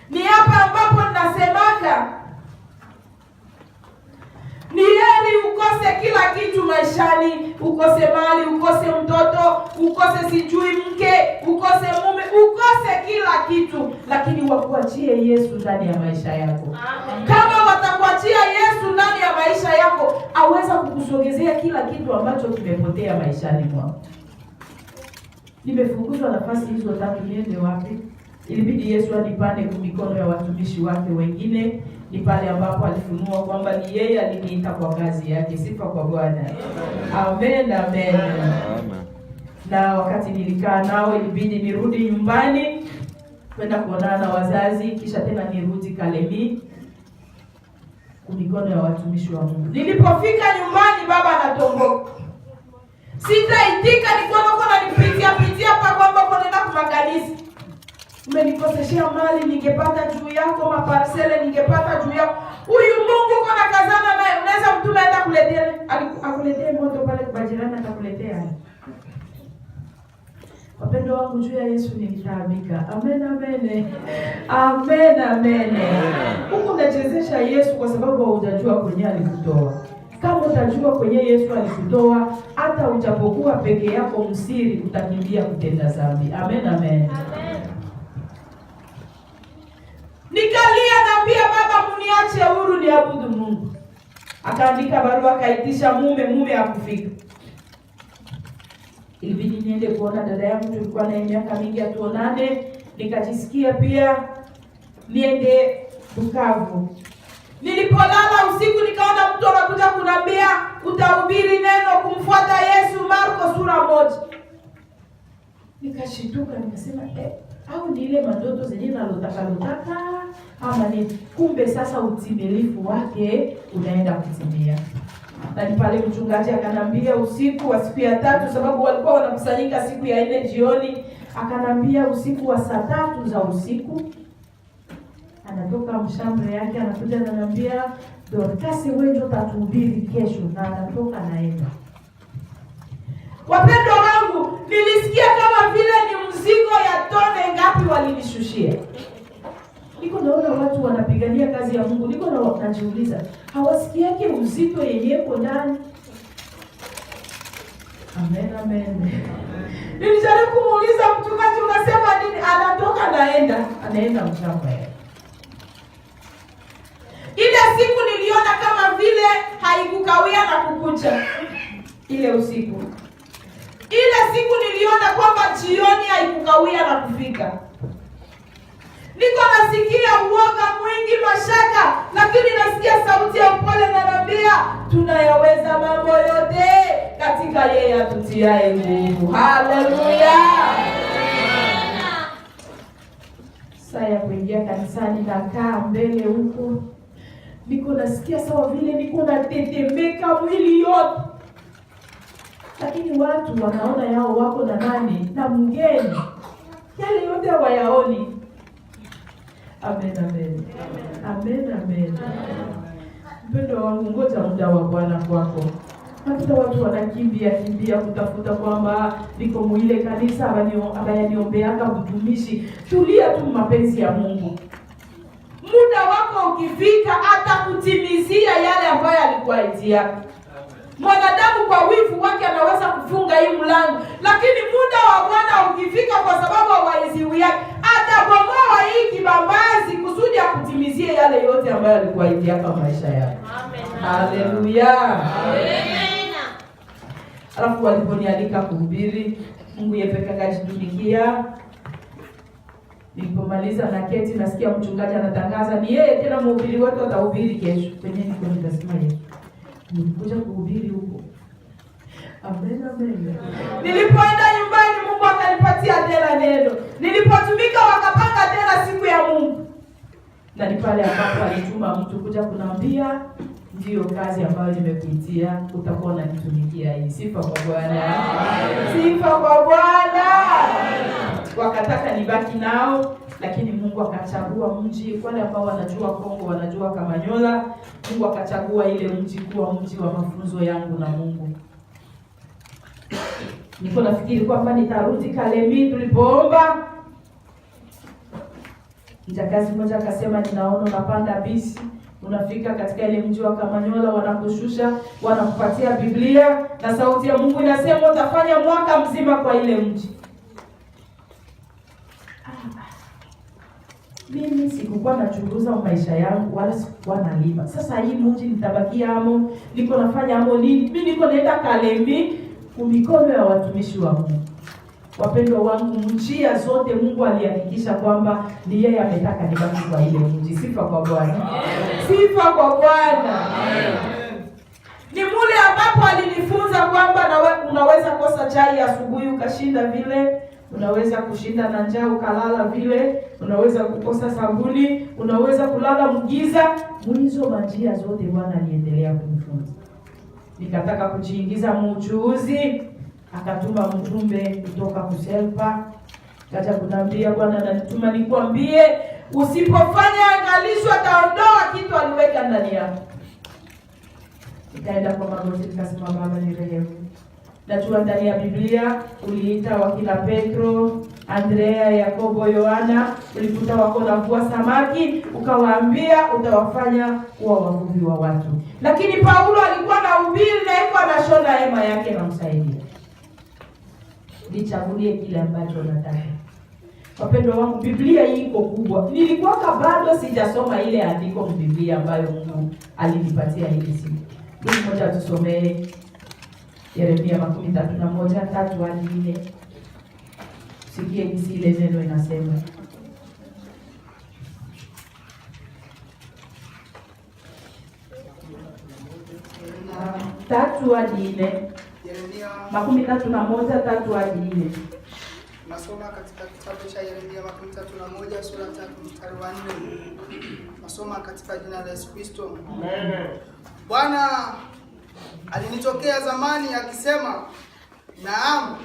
Ni hapa ambapo ninasemaka ni heri ukose kila kitu maishani, ukose mali, ukose mtoto, ukose sijui mke, ukose mume, ukose kila kitu, lakini wakuachie Yesu ndani ya maisha yako. Amen. Kama watakuachia Yesu ndani ya maisha yako, aweza kukusogezea kila kitu ambacho kimepotea maishani mwako. Nimefukuzwa nafasi hizo 3, niende wapi? Ilibidi Yesu anipande kwa mikono ya watumishi wake wengine. Ni pale ambapo alifunua kwamba ni yeye aliniita kwa kazi yake. Sifa kwa Bwana. Amen, amen. Na wakati nilikaa nao, ilibidi nirudi nyumbani kwenda kuonana na wazazi, kisha tena nirudi Kalemi kwa mikono ya watumishi wa Mungu. Nilipofika nyumbani, baba anatongoka. Sitaitika, nilikuwa nipitia hapa kwamba kwenda kwa kanisa. Umenikoseshea mali, ningepata juu yako, maparsele ningepata juu yako. Huyu Mungu kuna kazana naye, unaweza mtume aenda kuletea, akuletee moto pale kwa jirani, atakuletea. Wapendwa wangu, juu ya Yesu nilitaabika. Amen, amen. Amen, amen. Huko unachezesha Yesu kwa sababu hujajua kwenye alikutoa. Kama utajua kwenye Yesu alikutoa, hata ujapokuwa peke yako msiri, utakimbia kutenda dhambi. Amen, amen. Nikalia, naambia baba, mniache huru niabudu Mungu. Akaandika barua, akaitisha mume hakufika. Ilibidi niende kuona dada yangu, tulikuwa na miaka mingi hatuonane. Nikajisikia pia niende Bukavu. Nilipolala usiku, nikaona mtu anakuja kunambia utahubiri neno kumfuata Yesu, Marko sura 1. Nikashituka, nikasema au ni ile mandoto zenye nalotaka ama ni kumbe sasa utimilifu wake unaenda kutimia. Na ni pale mchungaji akanambia usiku wa siku ya 3, sababu walikuwa wanakusanyika siku ya 4 jioni, akanambia usiku wa saa 3 za usiku anatoka mshambre yake, anakuja ananiambia Dorcas, wewe ndio utatuhubiri kesho, na anatoka naenda. Wapendwa wangu, nilisikia kama vile ni mzigo ya tone ngapi walinishushia. Niko naona watu wanapigania kazi ya Mungu, niko najiuliza hawasikiake uzito yenyewe ndani. Amen. Nilijaribu kumuuliza mchungaji, unasema nini? Anatoka anaenda mshamba yake. Ile siku niliona kama vile haikukawia na kukucha. Ile usiku. Ile siku niliona kwamba jioni haikukawia na kufika. Niko nasikia uoga mwingi, mashaka, lakini nasikia sauti ya upole na naambia tunayaweza mambo yote katika yeye atutiaye nguvu. Haleluya. Saa ya kuingia kanisani nakaa mbele huko. Niko nasikia sawa vile niko natetemeka mwili yote. Lakini watu wanaona yao wako na nani? Na mgeni. Yale yote hawayaoni. Amen. Mpendo wangu, ngoja muda wa Bwana kwako. Hata watu wanakimbia kutafuta kwamba niko muile kanisa abayaniombeaka mtumishi. Tulia tu, mapenzi ya Mungu. Muda wako ukifika atakutimizia yale ambayo alikuwa itia. Mwanadamu kwa wivu wake anaweza kufunga hii mlango, lakini muda wa Bwana ukifika, kwa sababu hawaiziwi yake, atabomoa hii kibambazi kusudi akutimizie yale yote ambayo alikuwa itia kwa maisha yako. Haleluya. Amen. Alafu waliponialika kuhubiri, Mungu yepeka kajitumikia. Nilipomaliza na keti, nasikia mchungaji anatangaza ni yeye tena mhubiri wetu atahubiri kesho. Kwenye niko nikasema yeye nilikuja kuhubiri huko. Amen. Nilipoenda nyumbani, Mungu akanipatia tena neno. Nilipotumika wakapanga tena siku ya Mungu. Na ni pale ambapo alituma mtu kuja kuniambia ndio kazi ambayo nimekuitia, utakuwa unanitumikia hii. Sifa kwa Bwana. Sifa kwa Bwana. Wakataka nibaki nao, lakini Mungu akachagua mji. Wale ambao wanajua Kongo wanajua Kamanyola. Mungu akachagua ile mji kuwa mji wa mafunzo yangu na Mungu. Niko nafikiri kwamba nitarudi Kalemi tulipoomba. Mjakazi mmoja akasema ninaona unapanda bisi, unafika katika ile mji wa Kamanyola, wanakushusha, wanakupatia Biblia na sauti ya Mungu inasema utafanya mwaka mzima kwa ile mji. Mimi sikukuwa nachunguza maisha yangu wala sikukuwa nalima. Sasa hii mji nitabakia amo, niko nafanya amo nini? Mimi niko naenda Kalemi kumikono ya watumishi wa Mungu. Wapendwa wangu, njia zote Mungu alihakikisha kwamba ni yeye ametaka nibaki kwa ile mji. Sifa kwa Bwana. Sifa kwa Bwana. Ni mule ambapo alinifunza kwamba unaweza kosa chai asubuhi ukashinda vile, unaweza kushinda na njaa ukalala vile, unaweza kukosa sabuni, unaweza kulala mgiza. Mwizo majia zote Bwana aliendelea kunifunza. Nikataka kujiingiza muuchuuzi, akatuma mjumbe kutoka Kuselpa. Kaja kunambia Bwana ananituma nikwambie usipofanya angalisho ataondoa kitu aliweka ndani yako. Nikaenda kwa magoti nikasema Baba ni rehemu. Najua ndani ya Biblia uliita wakina Petro, Andrea, Yakobo, Yohana, ulikuta wako navua samaki, ukawaambia utawafanya kuwa wavuvi wa watu. Lakini Paulo alikuwa anahubiri na yuko anashona hema yake na msaidia. Nichagulie kile ambacho nataka. Wapendwa wangu, Biblia hii iko kubwa. Nilikuwa bado sijasoma ile andiko Biblia ambayo Mungu alinipatia ile siku. Ndio mmoja tusomee Yeremia 31:3-4. Sikie jinsi ile neno inasema. Tatu hadi nne. Yeremia 31:3-4. Nasoma katika kitabu cha Yeremia 31 sura 3 mstari wa 4. Nasoma katika jina la Yesu Kristo. Amen. Bwana alinitokea zamani akisema, naam,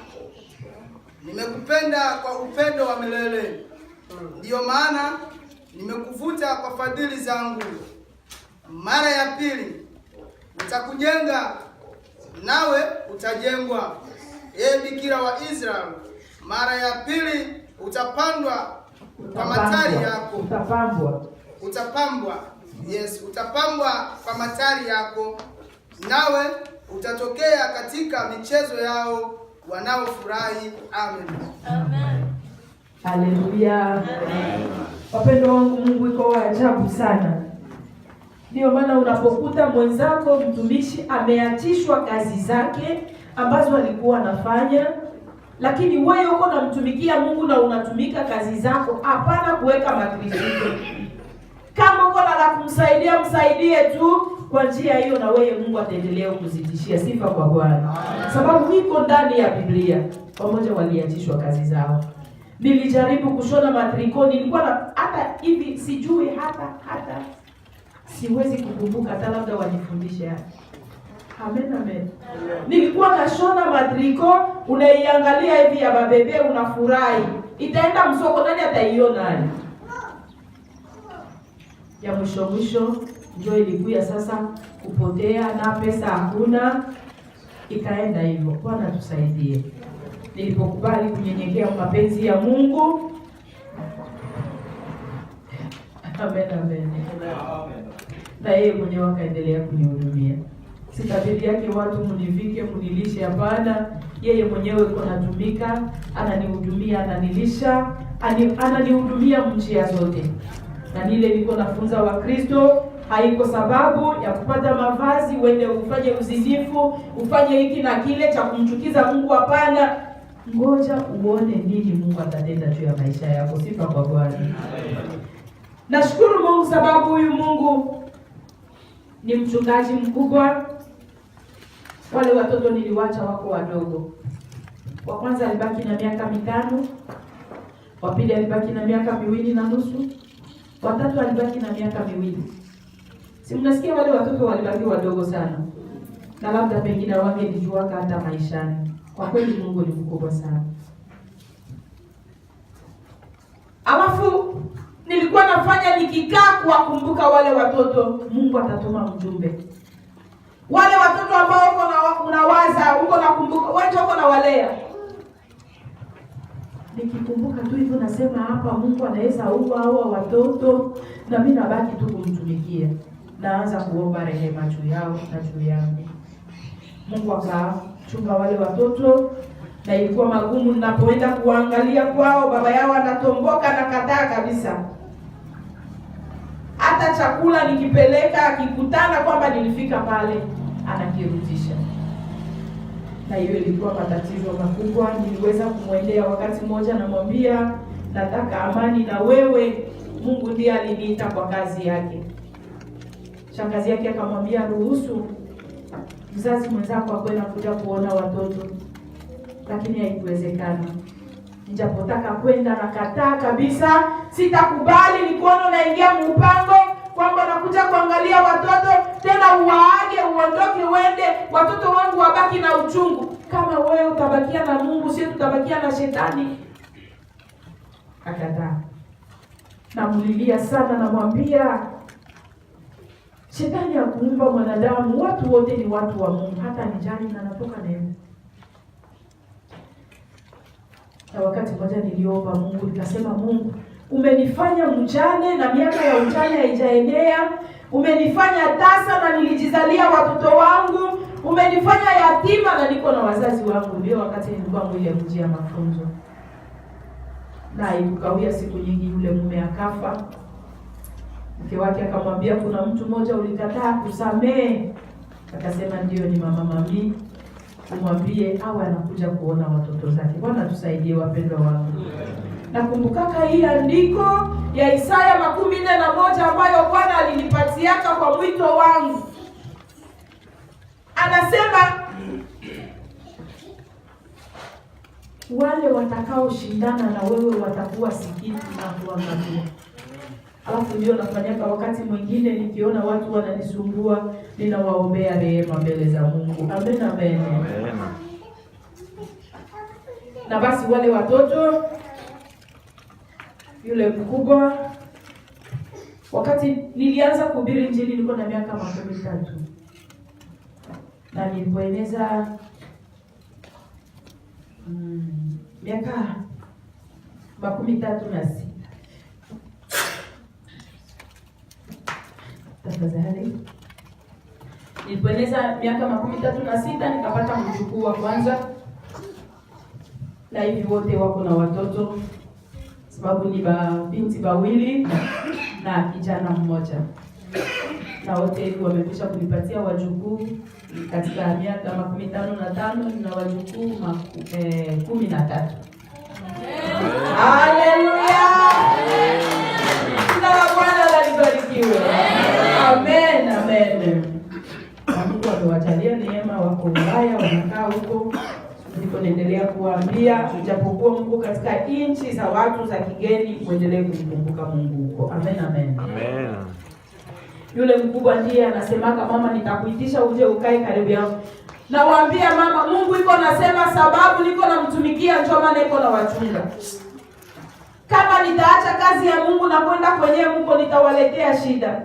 nimekupenda kwa upendo wa milele. Ndiyo maana nimekuvuta kwa fadhili zangu. Mara ya pili nitakujenga, nawe utajengwa, ee Bikira wa Israeli. Mara ya pili utapandwa kwa matari yako. Utapambwa kwa matari yako, nawe utatokea katika michezo yao wanaofurahi. Amen. Amen. Haleluya. Wapendwa wangu, Mungu iko wa ajabu sana. Ndio maana unapokuta mwenzako mtumishi ameachishwa kazi zake ambazo alikuwa anafanya, lakini wewe uko unamtumikia Mungu na unatumika kazi zako, hapana kuweka makriziko. Kama uko na kumsaidia, msaidie tu kwa njia hiyo, na wewe Mungu ataendelea kuzidishia. Sifa kwa Bwana. Sababu iko ndani ya Biblia. Pamoja waliachishwa kazi zao. Nilijaribu kushona matriko, nilikuwa na hata hivi sijui hata siwezi kukumbuka, hata labda wajifundishe hapa. Amen. Nilikuwa nashona matriko, unaiangalia hivi ya babebe, unafurahi. Itaenda msoko, nani ataiona? Ya mwisho ndio ilikuwa sasa kupotea na pesa hakuna, ikaenda hivyo. Bwana tusaidie. Nilipokubali kunyenyekea mapenzi ya Mungu, amen. Na yeye mwenyewe akaendelea kunihudumia. Sitabiri yake watu munivike munilishe, hapana. Yeye mwenyewe yuko natumika, ananihudumia, ananilisha, ananihudumia njia zote. Na nile niko nafunza wa Kristo, haiko sababu ya kupata mavazi uende ufanye uzinifu, ufanye hiki na kile cha kumchukiza Mungu, hapana. Ngoja uone nini Mungu atatenda juu ya maisha yako. Sifa kwa Bwana. Nashukuru Mungu sababu huyu Mungu ni mchungaji mkubwa. Wale watoto niliwacha wako wadogo. Wa kwanza alibaki na miaka 5, wa pili alibaki na miaka 2.5, wa tatu alibaki na miaka 2. Si mnasikia wale watoto walibaki wadogo sana, na labda pengine wangelijua hata maishani. Kwa kweli Mungu ni mkubwa sana. Alafu nilikuwa nafanya nikikaa kuwakumbuka wale watoto, Mungu atatuma mjumbe. Wale watoto ambao unawaza, uko nakumbuka, wewe uko na walea. Nikikumbuka tu hivyo nasema hapa Mungu anaweza hawa watoto, na mimi nabaki tu kumtumikia. Naanza kuomba rehema juu yao na juu yangu. Mungu akachunga wale watoto, na ilikuwa magumu ninapoenda kuangalia kwao, baba yao anatomboka na kataa kabisa. Hata chakula nikipeleka, akikutana kwamba nilifika pale, anakirudisha. Na hiyo ilikuwa matatizo makubwa. Niliweza kumwendea wakati mmoja, namwambia nataka amani na wewe. Mungu ndiye aliniita kwa kazi yake. Shangazi yake akamwambia ruhusu mzazi mwenzako akwenda kuja kuona watoto, lakini haikuwezekana. Nijapotaka kwenda nakataa kabisa. Sitakubali nikuona naingia mpango kwamba nakuja kuangalia watoto tena uwaage uondoke uende, watoto wangu wabaki na uchungu. Kama wewe utabakia na Mungu, sisi tutabakia na shetani. Akataa. Namulilia sana, namwambia shetani hakuumba mwanadamu, watu wote ni watu wa Mungu, hata nijali na natoka naye. Na wakati mmoja niliomba Mungu, nikasema Mungu, umenifanya mjane na miaka ya ujane haijaenea, umenifanya tasa na nilijizalia watoto wangu, umenifanya yatima na niko na wazazi wangu. Ndio wakati nilikuwa mwili ya kujia mafunzo. Na ikukawia siku nyingi, yule mume akafa. Mke wake akamwambia kuna mtu mmoja ulikataa kusamehe. Akasema ndio, ni mama Mami. Umwambie awe anakuja kuona watoto zake. Bwana tusaidie wapendwa wangu. Nakumbukaka hii andiko ya Isaya 41 ambayo Bwana alinipatiaka kwa mwito wangu. Anasema wale watakao shindana na wewe watakuwa sikiti na kuangamia. Alafu ndio nafanyaka wakati mwingine nikiona watu wananisumbua, ninawaombea rehema mbele za Mungu. Amen, amen. Amen. Na basi wale watoto, yule mkubwa, wakati nilianza kuhubiri Injili nilikuwa na miaka 13. Na nilipoeneza miaka 36. Tafadhali. Nilipoeneza miaka 36 nikapata mjukuu wa kwanza. Na hivi wote wako na watoto, sababu ni binti wawili na kijana mmoja. Na wote wamekwisha kunipatia wajukuu katika miaka 55 na wajukuu 13. Haleluya! Jina la Bwana libarikiwe. Amen, amen. Mungu amewajalia neema, wako Ulaya, wanakaa huko. Niko naendelea kuambia, ujapokuwa Mungu katika nchi za watu za kigeni, muendelee kumkumbuka Mungu huko. Amen, amen. Amen. Yule mkubwa ndiye anasemaka, mama nitakuitisha uje ukae karibu yangu. Nawaambia mama, Mungu iko nasema sababu niko namtumikia, njoo maana iko na wachunga. Kama nitaacha kazi ya Mungu na kwenda kwenye Mungu nitawaletea shida.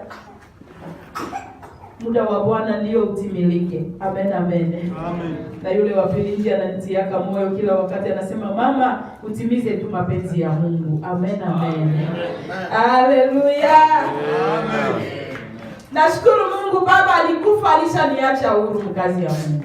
Muda wa Bwana ndio utimilike. Amen, amen. Amen. Na yule wa pili ndiye ananitiaka moyo kila wakati, anasema mama, utimize tu mapenzi ya Mungu. Amen, amen. Haleluya. Amen. Nashukuru Mungu, baba alikufa alishaniacha huru kazi ya Mungu.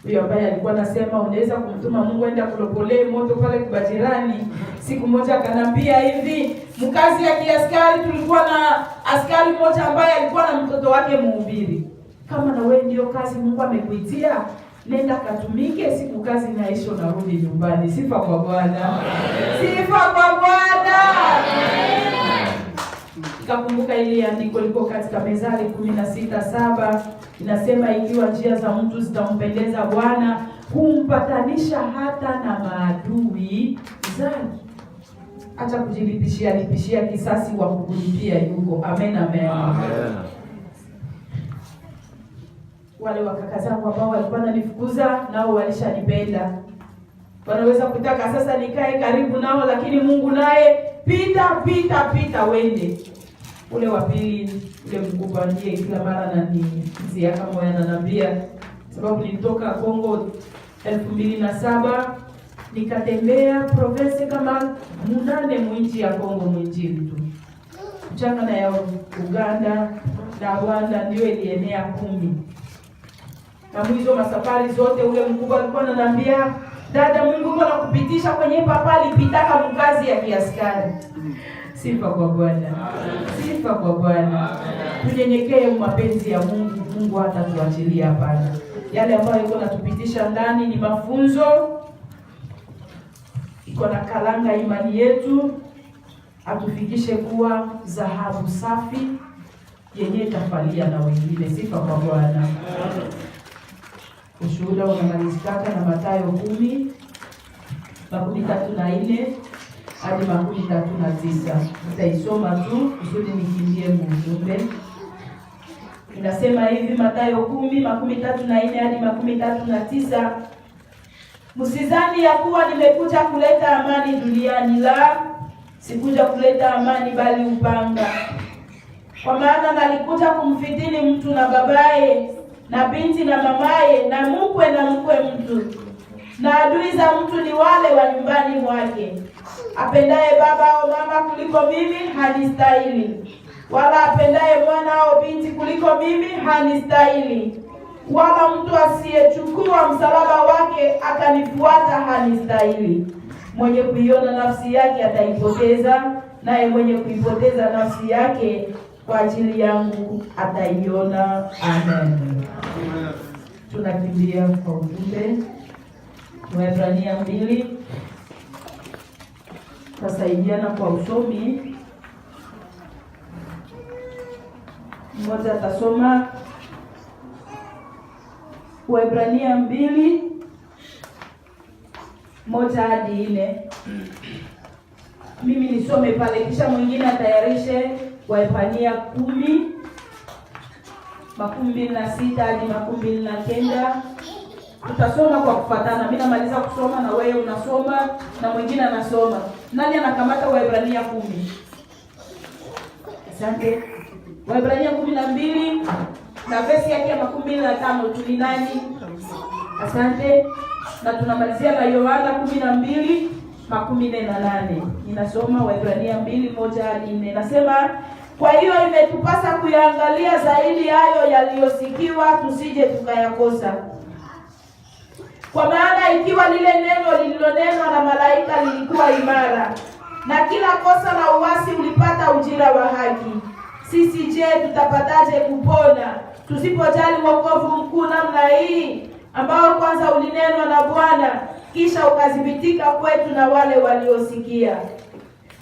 Huyo ambaye alikuwa anasema unaweza kumtuma Mungu aende kulopolee moto pale kwa jirani. Siku moja akanambia hivi, mkazi ya kiaskari, tulikuwa na askari mmoja ambaye alikuwa na mtoto wake mhubiri. Kama na wewe ndio kazi Mungu amekuitia, nenda katumike, siku kazi inaisha unarudi nyumbani. Sifa kwa Bwana. Sifa kwa Bwana. Nikakumbuka ile andiko liko katika Mezali 16:7 inasema, ikiwa njia za mtu zitampendeza Bwana, humpatanisha hata na maadui zake. Acha kujilipishia kisasi, wa kukulipia yuko. Amen, amen. Amen. Wale wakaka zangu ambao walikuwa wananifukuza nao walishanipenda. Wanaweza kutaka sasa nikae karibu nao, lakini Mungu naye pita wende. Ule wa pili, ule mkubwa ndiye kila mara ananitia kama ananiambia, sababu nilitoka Kongo 2007 nikatembea province kama 8 mwinchi ya Kongo mwinjili tu. Mchanga na ya Uganda na Rwanda ndio ilienea 10. Na mwizo masafari zote ule mkubwa alikuwa ananiambia, dada, Mungu kwa kupitisha kwenye papali pitaka mkazi ya kiaskari. Sifa kwa Bwana. Sifa kwa Bwana. Tunyenyekee mapenzi ya Mungu. Mungu hatatuachilia hapana. Yale ambayo iko natupitisha ndani ni mafunzo. Iko na kalanga imani yetu, atufikishe kuwa dhahabu safi yenye itafalia na wengine. Sifa kwa Bwana. Ushuhuda unamalizika na Mathayo 10:34 hadi 39. Nitaisoma tu kusudi nikimbie mjumbe. Inasema hivi, Mathayo 10:34 hadi 39. Msizani ya kuwa nimekuja kuleta amani duniani, la sikuja kuleta amani bali upanga. Kwa maana nalikuja kumfitini mtu na babaye na binti na mamaye na mkwe na mkwe mtu, na adui za mtu ni wale wa nyumbani mwake. Apendaye baba au mama kuliko mimi hanistahili, wala apendaye mwana au binti kuliko mimi hanistahili, wala mtu asiyechukua msalaba wake akanifuata hanistahili. Mwenye kuiona nafsi yake ataipoteza, naye mwenye kuipoteza nafsi yake kwa ajili yangu ataiona. Amen. Tunakimbia kwa ujumbe. Waebrania 2. Tasaidiana kwa usomi. Mmoja atasoma Waebrania 2:1 hadi 4. mimi nisome pale, kisha mwingine atayarishe Waebrania 10:26 hadi 29. Tutasoma kwa kufuatana. Mimi namaliza kusoma na wewe unasoma na mwingine anasoma. Nani anakamata Waebrania 10? Asante. Waebrania 12 na verse yake ya 25 tuli nani? Asante. Na tunamalizia na Yohana 12:48. Ninasoma Waebrania 2:1 hadi 4. Nasema, kwa hiyo imetupasa kuyaangalia zaidi hayo yaliyosikiwa, tusije tukayakosa. Kwa maana ikiwa lile neno lililonenwa na malaika lilikuwa imara, na kila kosa la uasi ulipata ujira wa haki, sisi je, tutapataje kupona tusipojali wokovu mkuu namna hii, ambao kwanza ulinenwa na Bwana, kisha ukadhibitika kwetu na wale waliosikia?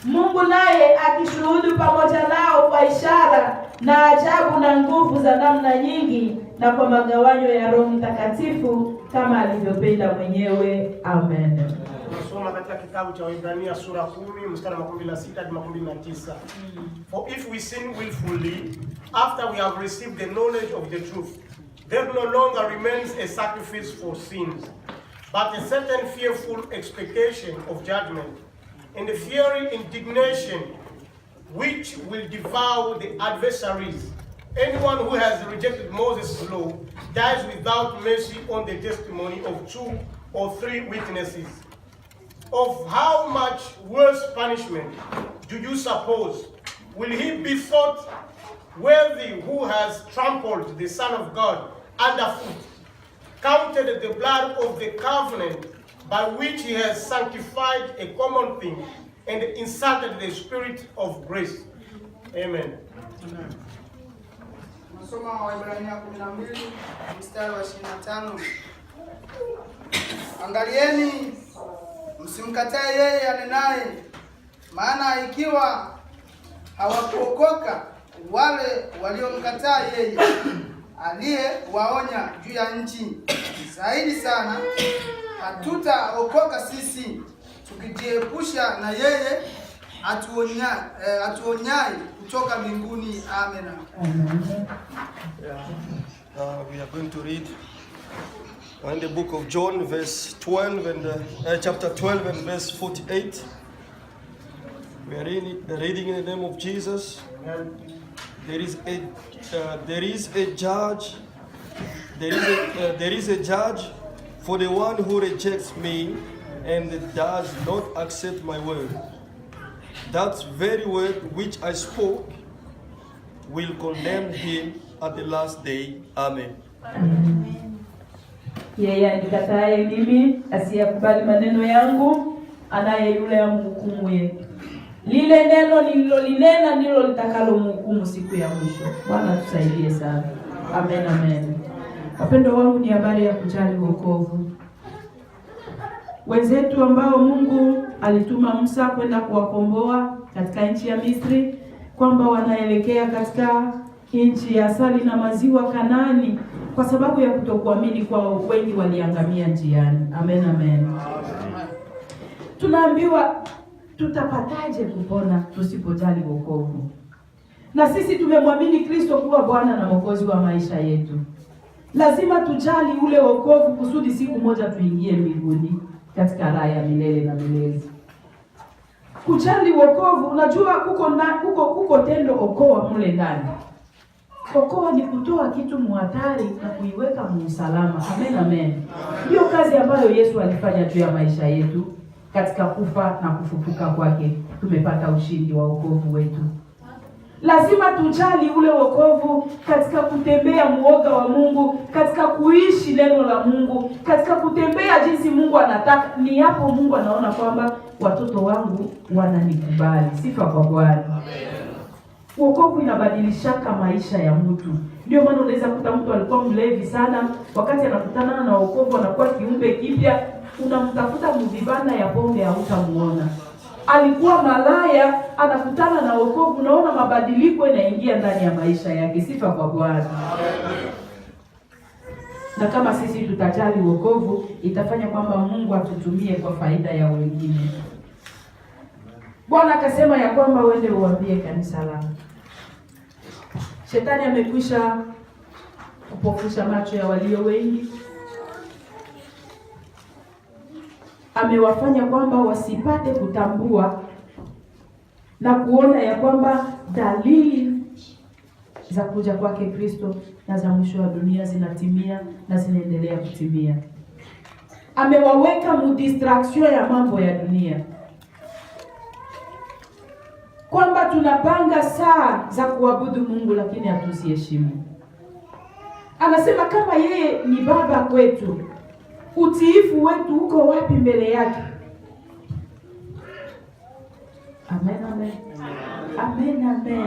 Mungu naye akishuhudu pamoja nao kwa ishara na ajabu na nguvu za namna nyingi, na kwa magawanyo ya Roho Mtakatifu kama alivyopenda mwenyewe. Amen. Tunasoma katika kitabu cha Waebrania sura 10 mstari wa 16 hadi 19. For if we sin willfully after we have received the knowledge of the truth, there no longer remains a sacrifice for sins, but a certain fearful expectation of judgment, and a fiery indignation which will devour the adversaries. Anyone who has rejected Moses' law dies without mercy on the testimony of 2 or 3 witnesses. Of how much worse punishment do you suppose will he be thought worthy who has trampled the Son of God underfoot, counted the blood of the covenant by which he has sanctified a common thing, and insulted the Spirit of grace? Amen. Nasoma Waebrania 12 mstari wa 25. Angalieni, msimkatae yeye anenaye, maana ikiwa hawakuokoka wale waliomkataa yeye aliyewaonya juu ya nchi, zaidi sana hatutaokoka sisi tukijiepusha na yeye atuonyaye kutoka mbinguni. Amen. We are going to read in the book of John, verse 12 and chapter 12 and verse 48. We are reading in the name of Jesus. There is a judge. There is a judge for the one who rejects me and does not accept my word. That very word which I spoke will condemn him at the last day. Amen. Yeye anikataye mimi, asiyakubali maneno yangu, anaye yule amhukumuye. Lile neno nililolinena ndilo litakalomhukumu siku ya mwisho. Bwana tusaidie sana. Amen, amen. Wapendo wangu, ni habari ya kujali wokovu. Wenzetu ambao Mungu alituma Musa kwenda kuwakomboa katika nchi ya Misri, kwamba wanaelekea katika nchi ya asali na maziwa, Kanaani, kwa sababu ya kutokuamini kwao, wengi waliangamia njiani. Amen, amen. Tunaambiwa tutapataje kupona tusipojali wokovu? Na sisi tumemwamini Kristo kuwa Bwana na Mwokozi wa maisha yetu. Lazima tujali ule wokovu kusudi siku moja tuingie mbinguni katika raha ya milele na milele. Kujali wokovu, unajua kuko tendo okoa mle ndani. Okoa ni kutoa kitu muhatari na kuiweka muusalama. Amen, amen. Hiyo kazi ambayo Yesu alifanya juu ya maisha yetu katika kufa na kufufuka kwake, tumepata ushindi wa wokovu wetu. Lazima tujali ule wokovu katika kutembea muoga wa Mungu, katika kuishi neno la Mungu, katika kutembea jinsi Mungu anataka. Ni hapo Mungu anaona kwamba watoto wangu wananikubali. Sifa kwa Bwana. Wokovu inabadilishaka maisha ya mtu. Ndio maana unaweza kuta mtu alikuwa mlevi sana, wakati anakutana na wokovu anakuwa kiumbe kipya. Unamtafuta mvibanda ya pombe hautamuona. Alikuwa malaya, anakutana na wokovu, unaona mabadiliko yanaingia ndani ya maisha yake. Sifa kwa Bwana. Na kama sisi tutajali wokovu, itafanya kwamba Mungu atutumie kwa faida ya wengine. Bwana akasema ya kwamba uende uambie kanisa langu. Shetani amekwisha kupofusha macho ya walio wengi. Amewafanya kwamba wasipate kutambua na kuona ya kwamba dalili za kuja kwake Kristo na za mwisho wa dunia zinatimia na zinaendelea kutimia. Amewaweka mudistraction ya mambo ya dunia, kwamba tunapanga saa za kuabudu Mungu lakini hatuziheshimu. Anasema kama yeye ni baba kwetu, utiifu wetu uko wapi mbele yake? Amen, amen. Amen, amen.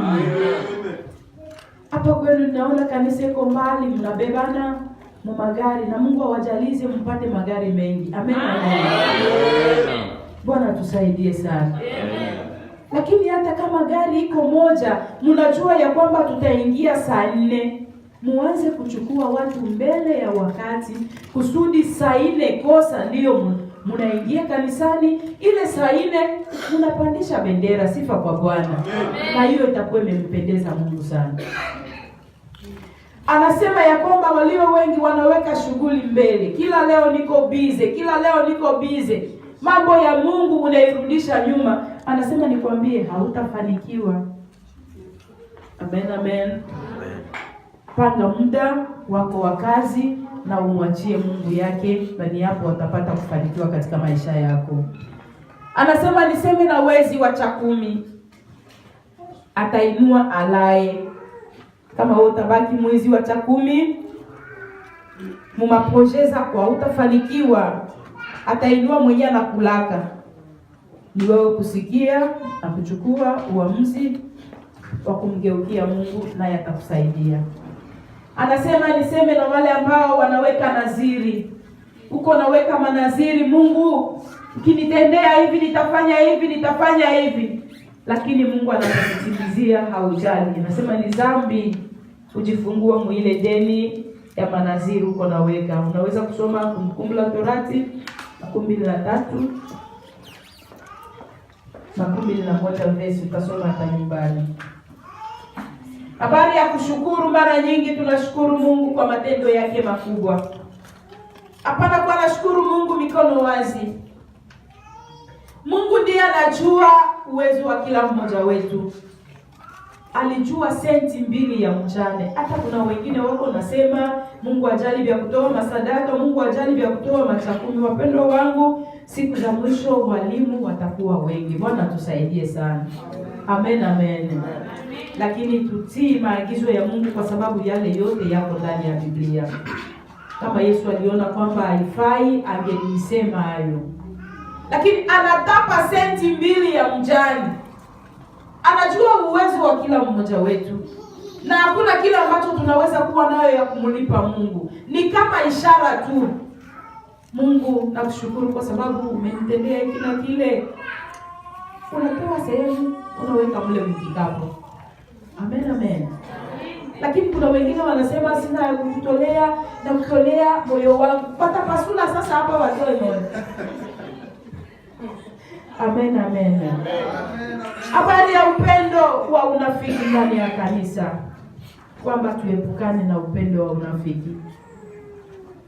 Hapa kwenu naona kanisa iko mbali, mnabebana mu magari na Mungu awajalize mpate magari mengi. Amen, amen. Bwana tusaidie sana. Lakini hata kama gari iko moja, mnajua ya kwamba tutaingia saa 4. Muanze kuchukua watu mbele ya wakati, kusudi saa 4 kosa ndio mnaingia kanisani. Ile saa 4 mnapandisha bendera. Sifa kwa Bwana. Na hiyo itakuwa imempendeza Mungu sana. Anasema ya kwamba walio wengi wanaweka shughuli mbele. Kila leo niko busy, kila leo niko busy. Mambo ya Mungu unairudisha nyuma. Anasema nikwambie hautafanikiwa. Amen, amen. Panga muda wako wa kazi na umwachie Mungu yake, na ni hapo watapata kufanikiwa katika maisha yako. Anasema niseme na wezi wa 10, atainua alaye. Kama wewe utabaki mwezi wa 10, mumaprojeza kwa utafanikiwa, atainua mwenye anakulaka. Ni wewe kusikia na kuchukua uamuzi wa kumgeukia Mungu, naye atakusaidia. Anasema niseme na wale ambao wanaweka naziri. Uko naweka manaziri, Mungu ukinitendea hivi nitafanya hivi, nitafanya hivi. Lakini Mungu anakutimizia, haujali. Anasema ni dhambi kujifungua mwile deni ya manaziri uko naweka. Unaweza kusoma Kumbukumbu la Torati 12:3-11 verse, utasoma hata nyumbani. Habari ya kushukuru. Mara nyingi tunashukuru Mungu kwa matendo yake makubwa. Hapana kwa nashukuru Mungu mikono wazi. Mungu ndiye anajua uwezo wa kila mmoja wetu. Alijua senti 2 ya mchane. Hata kuna wengine wako nasema Mungu ajali vya kutoa masadaka, Mungu ajali vya kutoa machakumi. Wapendwa wangu, siku za mwisho walimu watakuwa wengi. Bwana tusaidie sana. Amen, amen. Lakini tutii maagizo ya Mungu, kwa sababu yale yote yako ndani ya Biblia. Kama Yesu aliona kwamba haifai, angelisema hayo. Lakini anatapa senti 2 ya mjane. Anajua uwezo wa kila mmoja wetu. Na hakuna kile ambacho tunaweza kuwa nayo ya kumlipa Mungu. Ni kama ishara tu. Mungu nakushukuru kwa sababu umenitendea hiki na kile. Unapewa sehemu, unaweka mle mkikapo. Amen, amen. Lakini kuna wengine wanasema sina ya kutolea, na kutolea moyo wangu. Pata pasula sasa hapa watoe moyo. Amen, amen. Habari ya upendo wa unafiki ndani ya kanisa, kwamba tuepukane na upendo wa unafiki.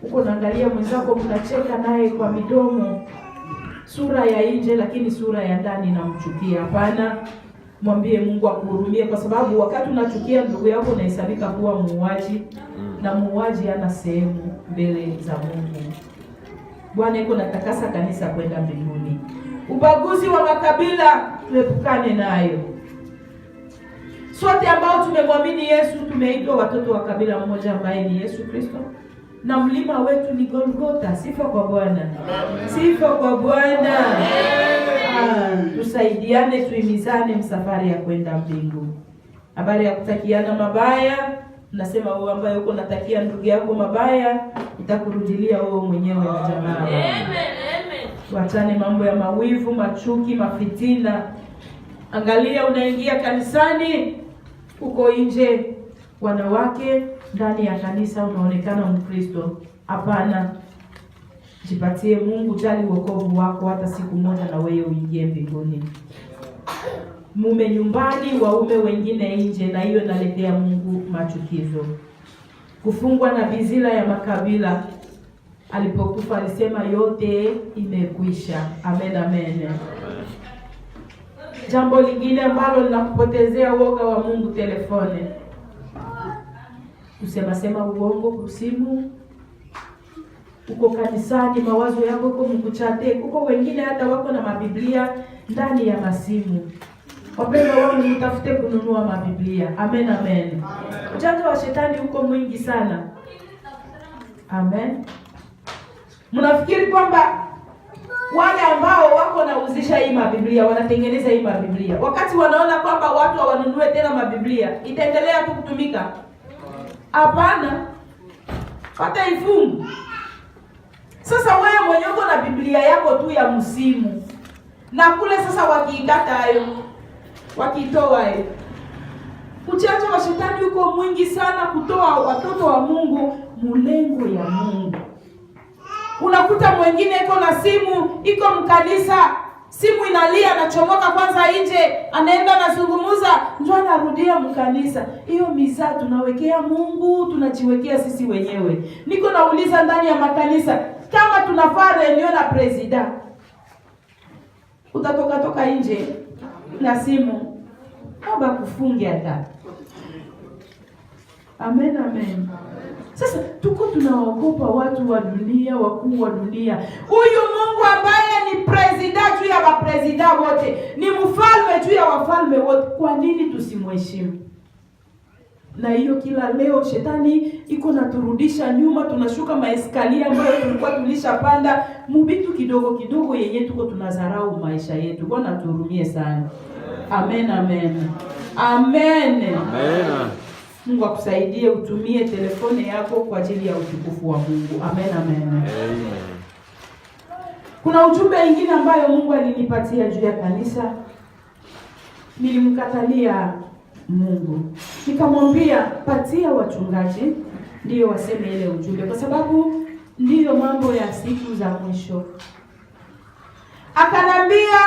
Uko naangalia mwenzako, mnacheka naye kwa midomo, sura ya nje, lakini sura ya ndani inamchukia. Hapana, mwambie Mungu akuhurumie, kwa sababu wakati unachukia ndugu yako unahesabika kuwa muuaji, na muuaji hana sehemu mbele za Mungu. Bwana yuko natakasa kanisa kwenda mbinguni. Ubaguzi wa makabila tuepukane nayo. Sote ambao tumemwamini Yesu tumeitwa watoto wa kabila mmoja ambaye ni Yesu Kristo. Na mlima wetu ni Golgotha. Sifa kwa Bwana. Sifa kwa Bwana. Tusaidiane, tuimizane msafari ya kwenda mbingu. Habari ya kutakiana mabaya, nasema wewe ambaye uko natakia ndugu yako mabaya, itakurudilia wewe mwenyewe na jamaa. Amen. Tuachane mambo ya mawivu, machuki, mafitina. Angalia unaingia kanisani, uko nje wanawake, ndani ya kanisa unaonekana Mkristo. Hapana. Jipatie Mungu, jali wokovu wako hata siku moja na wewe uingie mbinguni. mume nyumbani, waume wengine nje, na hiyo inaletea Mungu machukizo. Kufungwa na Bizila ya makabila, alipokufa alisema yote imekwisha. Amen, amen. Jambo lingine ambalo linakupotezea woga wa Mungu, telefone. Kusema uongo kusimu. Uko kanisani, mawazo yako uko mkuchate. Uko wengine hata wako na mabiblia ndani ya masimu. Wapendwa wangu, mtafute kununua mabiblia. Amen, amen. Ujanja wa shetani uko mwingi sana. Amen. Mnafikiri kwamba wale ambao wako nauzisha hii mabiblia, wanatengeneza hii mabiblia, wakati wanaona kwamba watu hawanunue tena mabiblia, itaendelea tu kutumika? Hapana. Hata ifungu. Sasa wewe mwenye uko na biblia yako tu ya msimu, na kule sasa wakiikata hayo, wakitoa hayo, uchache wa shetani uko mwingi sana kutoa watoto wa Mungu mlengo ya Mungu. Unakuta mwingine iko na simu, iko mkanisa, simu inalia, anachomoka kwanza nje, anaenda nazungumuza, njoo anarudia mkanisa. Hiyo mizaa tunawekea Mungu, tunajiwekea sisi wenyewe. Niko nauliza ndani ya makanisa, kama tunafaa reunion na president, utatoka nje na simu, haba kufungia hata. Amen, amen. Sasa tuko tunaogopa watu wa dunia, wakuu wa dunia. Huyu Mungu ambaye ni president juu ya mapresident wote, ni mfalme juu ya wafalme wote, kwa nini tusimheshimu? Na hiyo kila leo shetani iko naturudisha nyuma, tunashuka maeskalia ambayo tulikuwa tulishapanda, mubitu kidogo kidogo yenye tuko tunadharau maisha yetu. Bwana tuhurumie sana. Amen, amen. Amen. Amen. Mungu akusaidie utumie telefone yako kwa ajili ya utukufu wa Mungu. Amen, amen. Amen. Kuna ujumbe mwingine ambayo Mungu alinipatia juu ya kanisa. Nilimkatalia Mungu. Nikamwambia patia wachungaji ndio waseme ile ujumbe, kwa sababu ndiyo mambo ya siku za mwisho. Akanambia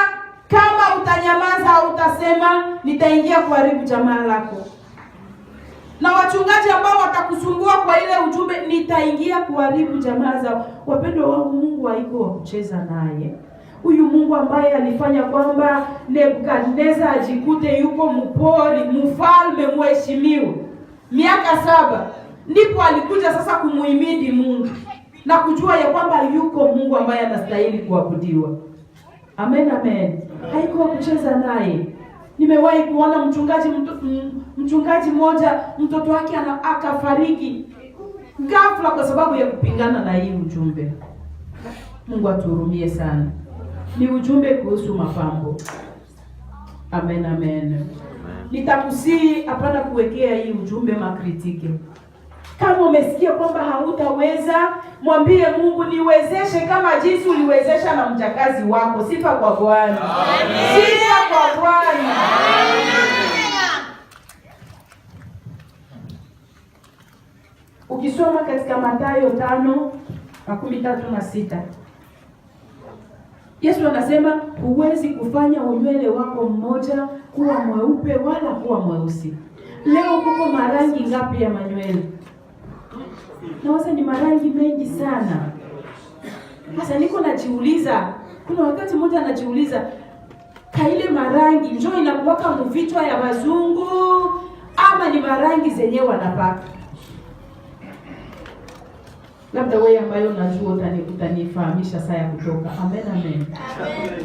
kama utanyamaza au utasema, nitaingia kuharibu jamaa lako. Na wachungaji ambao watakusumbua kwa ile ujumbe, nitaingia kuharibu jamaa zao. Wapendwa wangu, Mungu haiko wa kucheza naye. Huyu Mungu ambaye alifanya kwamba Nebukadneza ajikute yuko mpori, mfalme mheshimiwa, miaka 7, ndipo alikuja sasa kumuhimidi Mungu na kujua ya kwamba yuko Mungu ambaye anastahili kuabudiwa. Amen, amen. Haiko wa kucheza naye. Nimewahi kuona mchungaji mmoja, mtoto wake akafariki ghafla kwa sababu ya kupingana na hii ujumbe. Mungu atuhurumie sana. Ni ujumbe kuhusu mapambo. Amen, amen. Nitakusii hapana kuwekea hii ujumbe makritike. Kama umesikia kwamba hautaweza, mwambie Mungu, niwezeshe kama jinsi uliwezesha na mjakazi wako. Sifa kwa Bwana. Sifa kwa Bwana. Ukisoma katika Mathayo 5:36, Yesu anasema huwezi kufanya unywele wako mmoja kuwa mweupe wala kuwa mweusi. Leo kuko marangi ngapi ya manywele? Naweza ni marangi mengi sana. Sasa niko najiuliza, kuna wakati mmoja anajiuliza, kaile marangi njoo inakuwaka mvichwa ya wazungu ama ni marangi zenyewe wanapaka? Labda wewe ambayo unajua utanifahamisha saa ya kutoka. Amen, amen. Amen.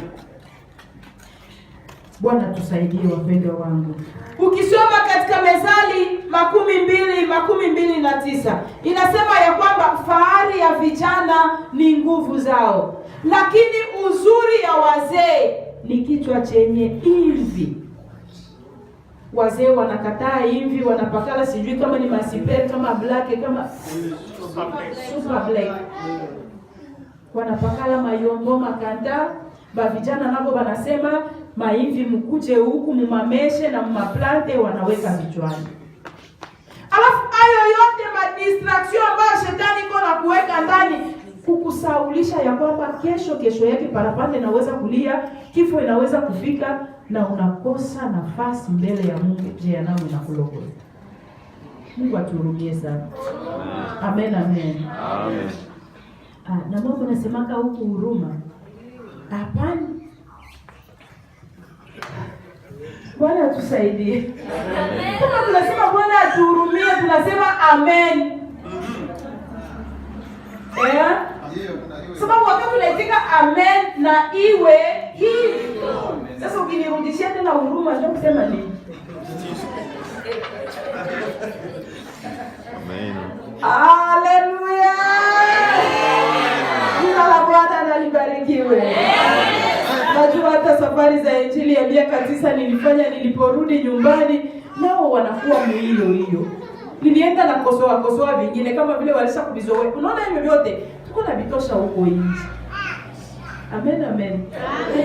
Bwana tusaidie wapendwa wangu. Ukisoma katika Methali 22:29 inasema ya kwamba fahari ya vijana ni nguvu zao, lakini uzuri ya wazee ni kichwa chenye imvi. Wazee wanakataa imvi, wanapakala sijui kama ni masiper, kama black, kama super black. Wanapakala mayombo makanda, ba vijana nabo wanasema maimvi mkuje huku mumameshe na mumaplante, wanaweka vichwani. Alafu hayo yote ma distraction ambayo shetani iko na kuweka ndani, kukusaulisha ya kwamba kesho yake parapanda inaweza kulia, kifo inaweza kufika, na unakosa nafasi mbele ya Mungu. Jehanamu inakulogota. Mungu atuhurumie sana. Amen, amen. Amen. Na Mungu anasemaka huku huruma. Hapana. Bwana atusaidie. Kama tunasema Bwana atuhurumie, tunasema amen. Sababu wakati tunaitika amen na iwe hivyo. Sasa ukinirudishia tena huruma ndio kusema nini? Amen. Haleluya. Jina la Bwana libarikiwe. Najua hata safari za injili ya miaka 9 nilifanya, niliporudi nyumbani nao wanakuwa mwilo hiyo. Nilienda na kosoa vingine kama vile walisha kuvizoea. Unaona hivyo vyote tuko na vitosha huko nje. Amen, amen.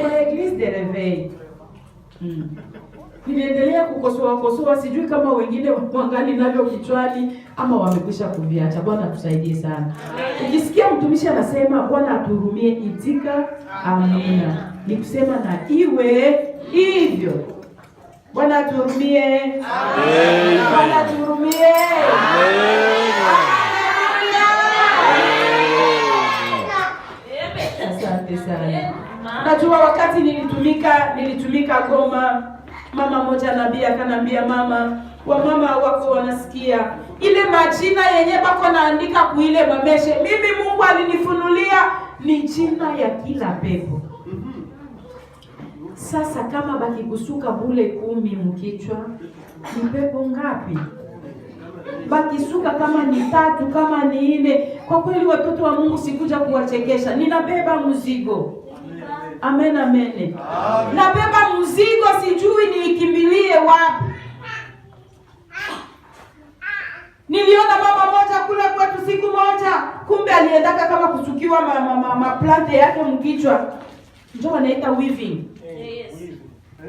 Kwa Eglise de Reveil. Niliendelea kukosoa, sijui kama wengine wangali navyo kichwani ama wamekwisha kuviacha. Bwana tusaidie sana. Ukisikia mtumishi anasema Bwana atuhurumie, itika amina. Ni kusema na iwe hivyo. Bwana atuhurumie. Amen. Bwana atuhurumie. Amen. Asante sana. Najua wakati nilitumika Goma, mama moja nabii akanambia, mama wako wanasikia ile majina yenye bako naandika kuile mameshe, mimi Mungu alinifunulia ni jina ya kila pepo. Sasa kama bakikusuka bule 10 mkichwa, ni pepo ngapi? Bakisuka kama ni 3, kama ni 4. Kwa kweli watoto wa Mungu sikuja kuwachekesha, ninabeba mzigo. Amen, amen. Amen. Nabeba mzigo, sijui niikimbilie wapi. Niliona mama moja kule kwetu siku moja, kumbe aliendaka kama kusukiwa maplante yake mkichwa. Ndio wanaita weaving. Yes.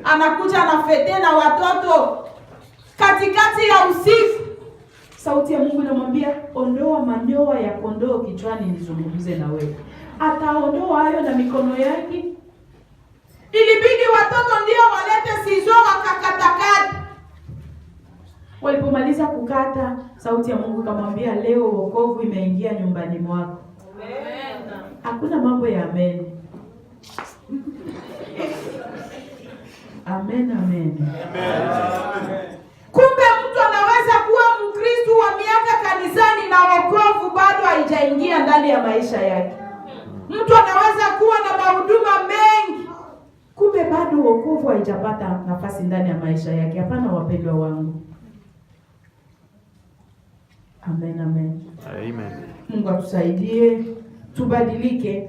Anakuja anafete na watoto katikati ya usiku. Sauti ya Mungu inamwambia, ondoa manyoya ya kondoo kichwani nizungumze na wewe. Ataondoa hayo na mikono yake. Ilibidi watoto ndio walete sizo wakakatakata. Walipomaliza kukata, sauti ya Mungu kamwambia, leo wokovu imeingia nyumbani mwako. Amen. Hakuna mambo ya amen. Amen, amen. Amen. Kumbe mtu anaweza kuwa Mkristo wa miaka kanisani na wokovu bado haijaingia ndani ya maisha yake. Mtu anaweza kuwa na mahuduma mengi, kumbe bado wokovu haijapata nafasi ndani ya maisha yake. Hapana, wapendwa wangu. Amen, amen. Amen. Mungu atusaidie, tubadilike.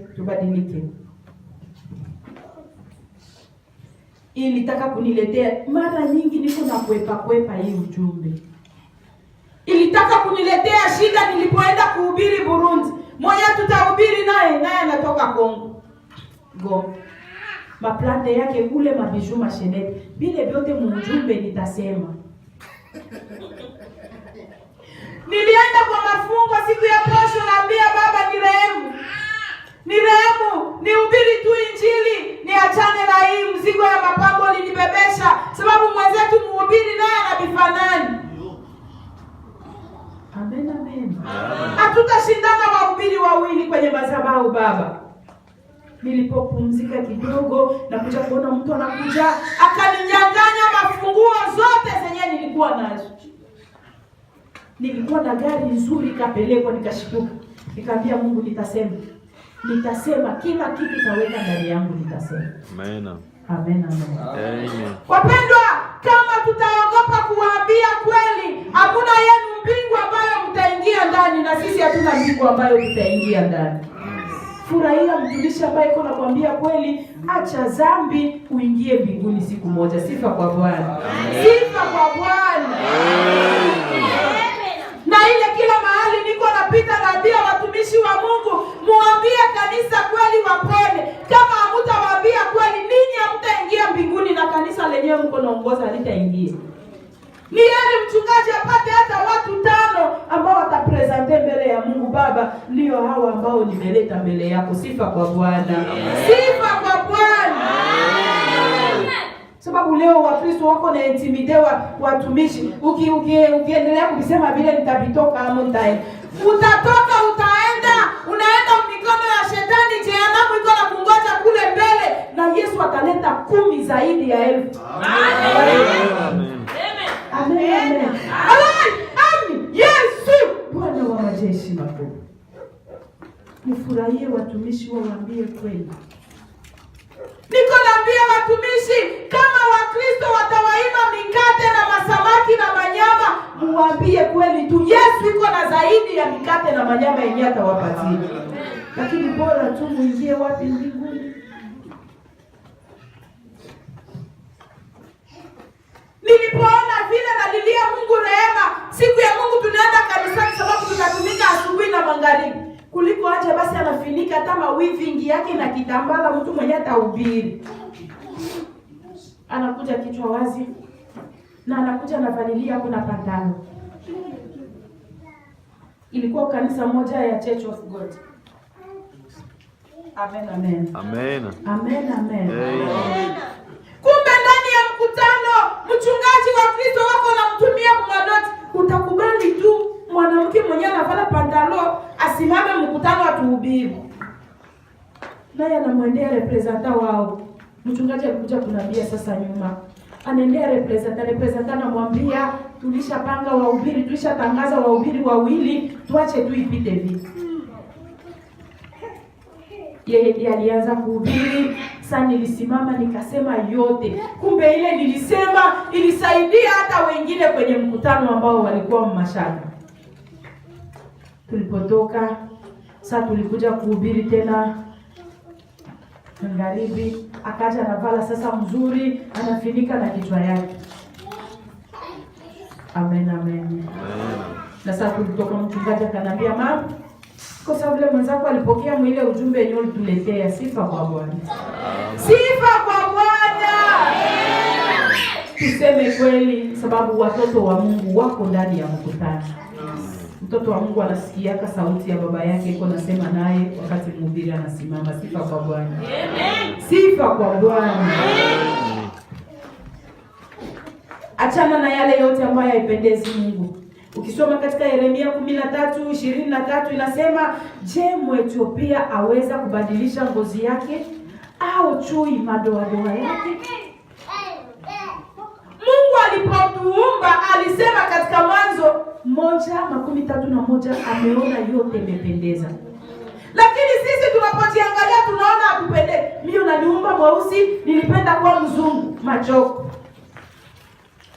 Ilitaka kuniletea mara nyingi niko na kwepa hii ujumbe. Ilitaka kuniletea shida nilipoenda kuhubiri Burundi. Moja tutahubiri naye anatoka Kongo. Maplante yake kule, mabiju, mashenete, vile vyote mujumbe nitasema. Nilienda kwa mafungo siku ya posho, naambia baba nirehemu, nihubiri tu injili, niachane na hii mzigo ya mapambo linibebesha, sababu mwenzetu mhubiri naye anabifanani. Amen, amen. Hatutashindana wahubiri wawili kwenye madhabahu baba. Nilipopumzika kidogo na kuja kuona mtu anakuja akaninyang'anya mafunguo zote zenye nilikuwa nazo. Nilikuwa na gari nzuri kapelekwa, nikashituka. Nikamwambia Mungu, nitasema kila kitu kaweka ndani yangu, nitasema. Amen. Amen, amen. Amen. Wapendwa, kama tutaogopa kuwaambia kweli, hakuna yenu mbingu ambayo mtaingia ndani, na sisi hatuna mbingu ambayo tutaingia ndani. Furahia mtumishi ambaye iko nakwambia kweli, acha dhambi uingie mbinguni siku moja. Sifa kwa Bwana. Sifa kwa Bwana. Na ile kila mahali niko napita naambia watumishi wa Mungu, muambie kanisa kweli wapone. Kama hamtawaambia kweli, ninyi hamtaingia mbinguni, na kanisa lenyewe mko naongoza halitaingia. Ni heri mchungaji apate hata watu 5 ambao watapresente mbele ya ya Mungu Baba, ndio hawa ambao nimeleta mbele yako. Sifa kwa Bwana. Sifa kwa Bwana. Sababu leo Wakristo wako na intimidewa watumishi. Ukiendelea kusema vile nitavitoka ama nitaenda. Utatoka, utaenda, unaenda mikono ya shetani, jehanamu iko na kungoja kule mbele, na Yesu ataleta 10 zaidi ya 1000. Amen. Amen. Amen. Yesu Bwana wa majeshi makuu. Mfurahie watumishi, waambie kweli. Niko naambia watumishi, kama Wakristo watawaima mikate na masamaki na manyama, muambie kweli tu, Yesu iko na zaidi ya mikate na manyama yenyewe atawapatia. Lakini bora tu muingie wapi? Mbinguni. Nilipoona vile nalilia Mungu rehema, siku ya Mungu tunaenda kanisani sababu tunatumika asubuhi na magharibi. Kuliko aje basi anafinika hata mawivingi yake na kitambala, mtu mwenye atahubiri. Anakuja kichwa wazi na anakuja na vanilia kuna pantano. Ilikuwa kanisa moja ya Church of God. Amen, amen. Amen. Amen, amen. Kumbe ndani ya mkutano mchungaji wa Kristo wako anamtumia mwanoti, utakubali tu mwanamke mwenyewe anavaa pantalo asimame mkutano atuhubiri. Naye anamwendea representa wao. Mchungaji alikuja kunambia sasa nyuma. Anaendea representa anamwambia, tulishapanga wahubiri, tulishatangaza wahubiri wawili, tuache tu ipite vipi. Yeye ndiye alianza kuhubiri. Sasa nilisimama nikasema yote. Kumbe ile nilisema ilisaidia hata wengine kwenye mkutano ambao walikuwa mashaka. Tulipotoka sasa tulikuja kuhubiri tena magharibi, akaja anavala sasa mzuri, anafinika na kichwa yake. Amen, amen. Na sasa tulitoka, mchungaji akanambia, mama, kwa sababu yule mwenzako alipokea mwile ujumbe yenyewe ulituletea. Sifa kwa Bwana. Sifa kwa Bwana. Tuseme kweli, sababu watoto wa Mungu wako ndani ya mkutano. Mtoto wa Mungu anasikiaka sauti ya baba yake iko nasema naye wakati mhubiri anasimama. Sifa kwa Bwana. Amen. Sifa kwa Bwana. Achana na yale yote ambayo haipendezi Mungu. Ukisoma katika Yeremia 13:23 inasema, je, Mwethiopia aweza kubadilisha ngozi yake au chui madoadoa yake? Mungu alipotuumba alisema katika Mwanzo 1:31 ameona yote imependeza. Lakini sisi tunapojiangalia tunaona hatupendezi. Mimi unaniumba mweusi, nilipenda kuwa mzungu, majoko.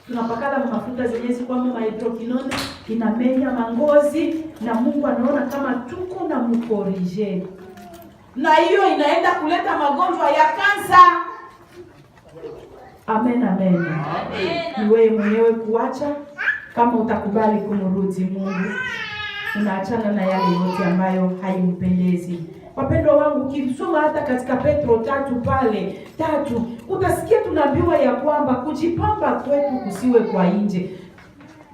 Tunapakala mafuta zenye kwa mama hydroquinone inamenya mangozi, na Mungu anaona kama tuko na mkorije. Na hiyo inaenda kuleta magonjwa ya kansa. Amen, amen. Ni wewe mwenyewe kuacha, kama utakubali kumrudi Mungu. Unaachana na yale yote ambayo haimpendezi. Wapendwa wangu, ukisoma hata katika Petro 3 pale 3, utasikia tunaambiwa ya kwamba kujipamba kwetu kusiwe kwa nje.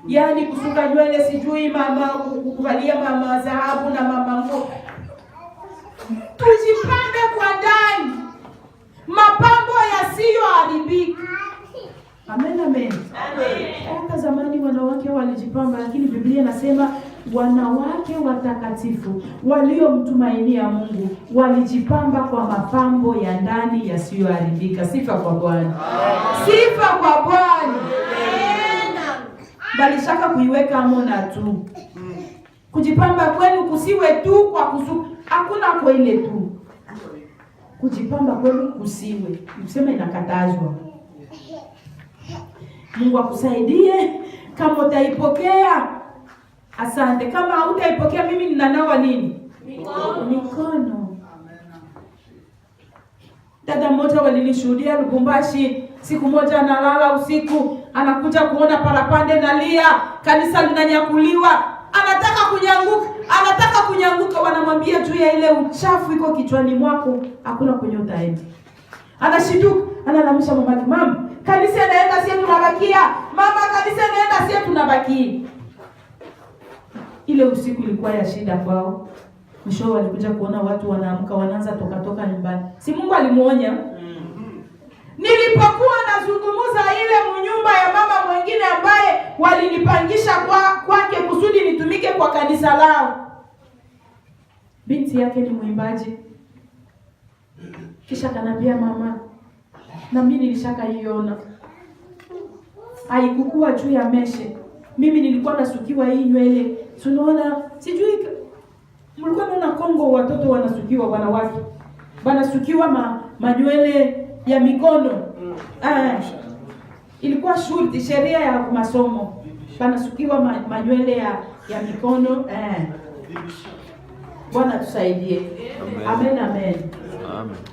Yaani kusuka nywele, sijui mama kuvalia mama dhahabu na mama nguo. Tujipambe kwa ndani. Mapambo yasiyoharibika. Amen, amen. Hata zamani wanawake walijipamba, lakini Biblia inasema wanawake watakatifu waliomtumainia Mungu walijipamba kwa mapambo ya ndani yasiyoharibika. Sifa kwa Bwana. Sifa kwa Bwana. Bali shaka kuiweka amona tu. Kujipamba kwenu kusiwe tu kwa kusuka. Hakuna kwa ile tu. Kujipamba kwenu kusiwe. Useme inakatazwa. Mungu akusaidie kama utaipokea. Asante. Kama hutaipokea, mimi ninanawa nini? Mikono. Dada mmoja walinishuhudia Lubumbashi, siku moja analala usiku, anakuja kuona parapande nalia, kanisa linanyakuliwa, anataka kunyanguka, wanamwambia juu ya ile uchafu iko kichwani mwako, hakuna kwenye utaenda. Anashituka, analamsha mama, mama, kanisa inaenda, sisi tunabakia. Mama, kanisa inaenda, sisi tunabakia. Ile usiku ilikuwa ya shida kwao. Mwisho walikuja kuona watu wanaamka wanaanza toka nyumbani. Si Mungu alimuonya? Nilipokuwa nazungumza ile nyumba ya mama mwingine ambaye walinipangisha kwake kusudi nitumike kwa kanisa lao. Binti yake ni mwimbaji. Kisha kanambia mama, na mimi nilishakaiona. Haikukua juu ya meshe. Mimi nilikuwa nasukiwa hii nywele. Tunaona sijui mlikuwa mnaona Kongo watoto wanasukiwa wanawake. Wanasukiwa manywele ya mikono. Ilikuwa shurti sheria ya masomo. Wanasukiwa manywele ya mikono. Bwana tusaidie. Amen. Amen.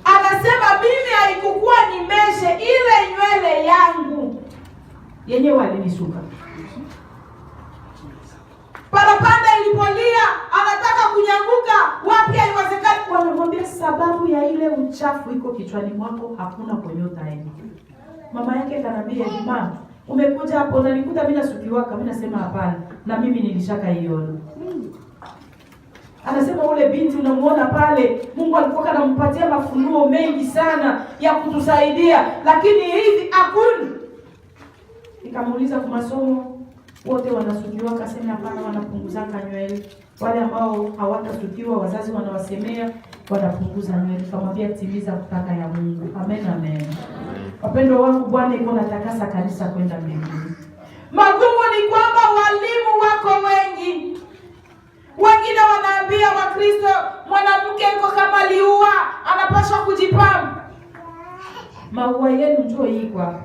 Anasema mimi haikukua ni meshe, ile nywele yangu yenyewe walinisuka. Parapanda ilipolia, anataka kunyanguka, wapi haiwezekani. Wanamwambia sababu ya ile uchafu iko kichwani mwako, hakuna konyota hivi. Mama yake kanambia, "Mama, umekuja hapo na nikuta mimi nasukiwaka." Mimi nasema hapana, na mimi nilishakaiona. Anasema ule binti unamuona pale, Mungu alikuwa anampatia mafunuo mengi sana ya kutusaidia, lakini hivi hakuna. Nikamuuliza kwa masomo wote wanasukiwa, akasema hapana, wanapunguzaka nywele. Wale ambao hawatasukiwa wazazi wanawasemea wanapunguza nywele. Kamwambia timiza kutaka ya Mungu. Amen. Amen. Wapendwa wangu, Bwana yuko anatakasa kanisa kwenda mbinguni. Magumu ni kwamba walimu wako wengi. Wengine wanaambia Wakristo mwanamke yuko kama liua, anapaswa kujipamba. Maua yenu njoo hii kwa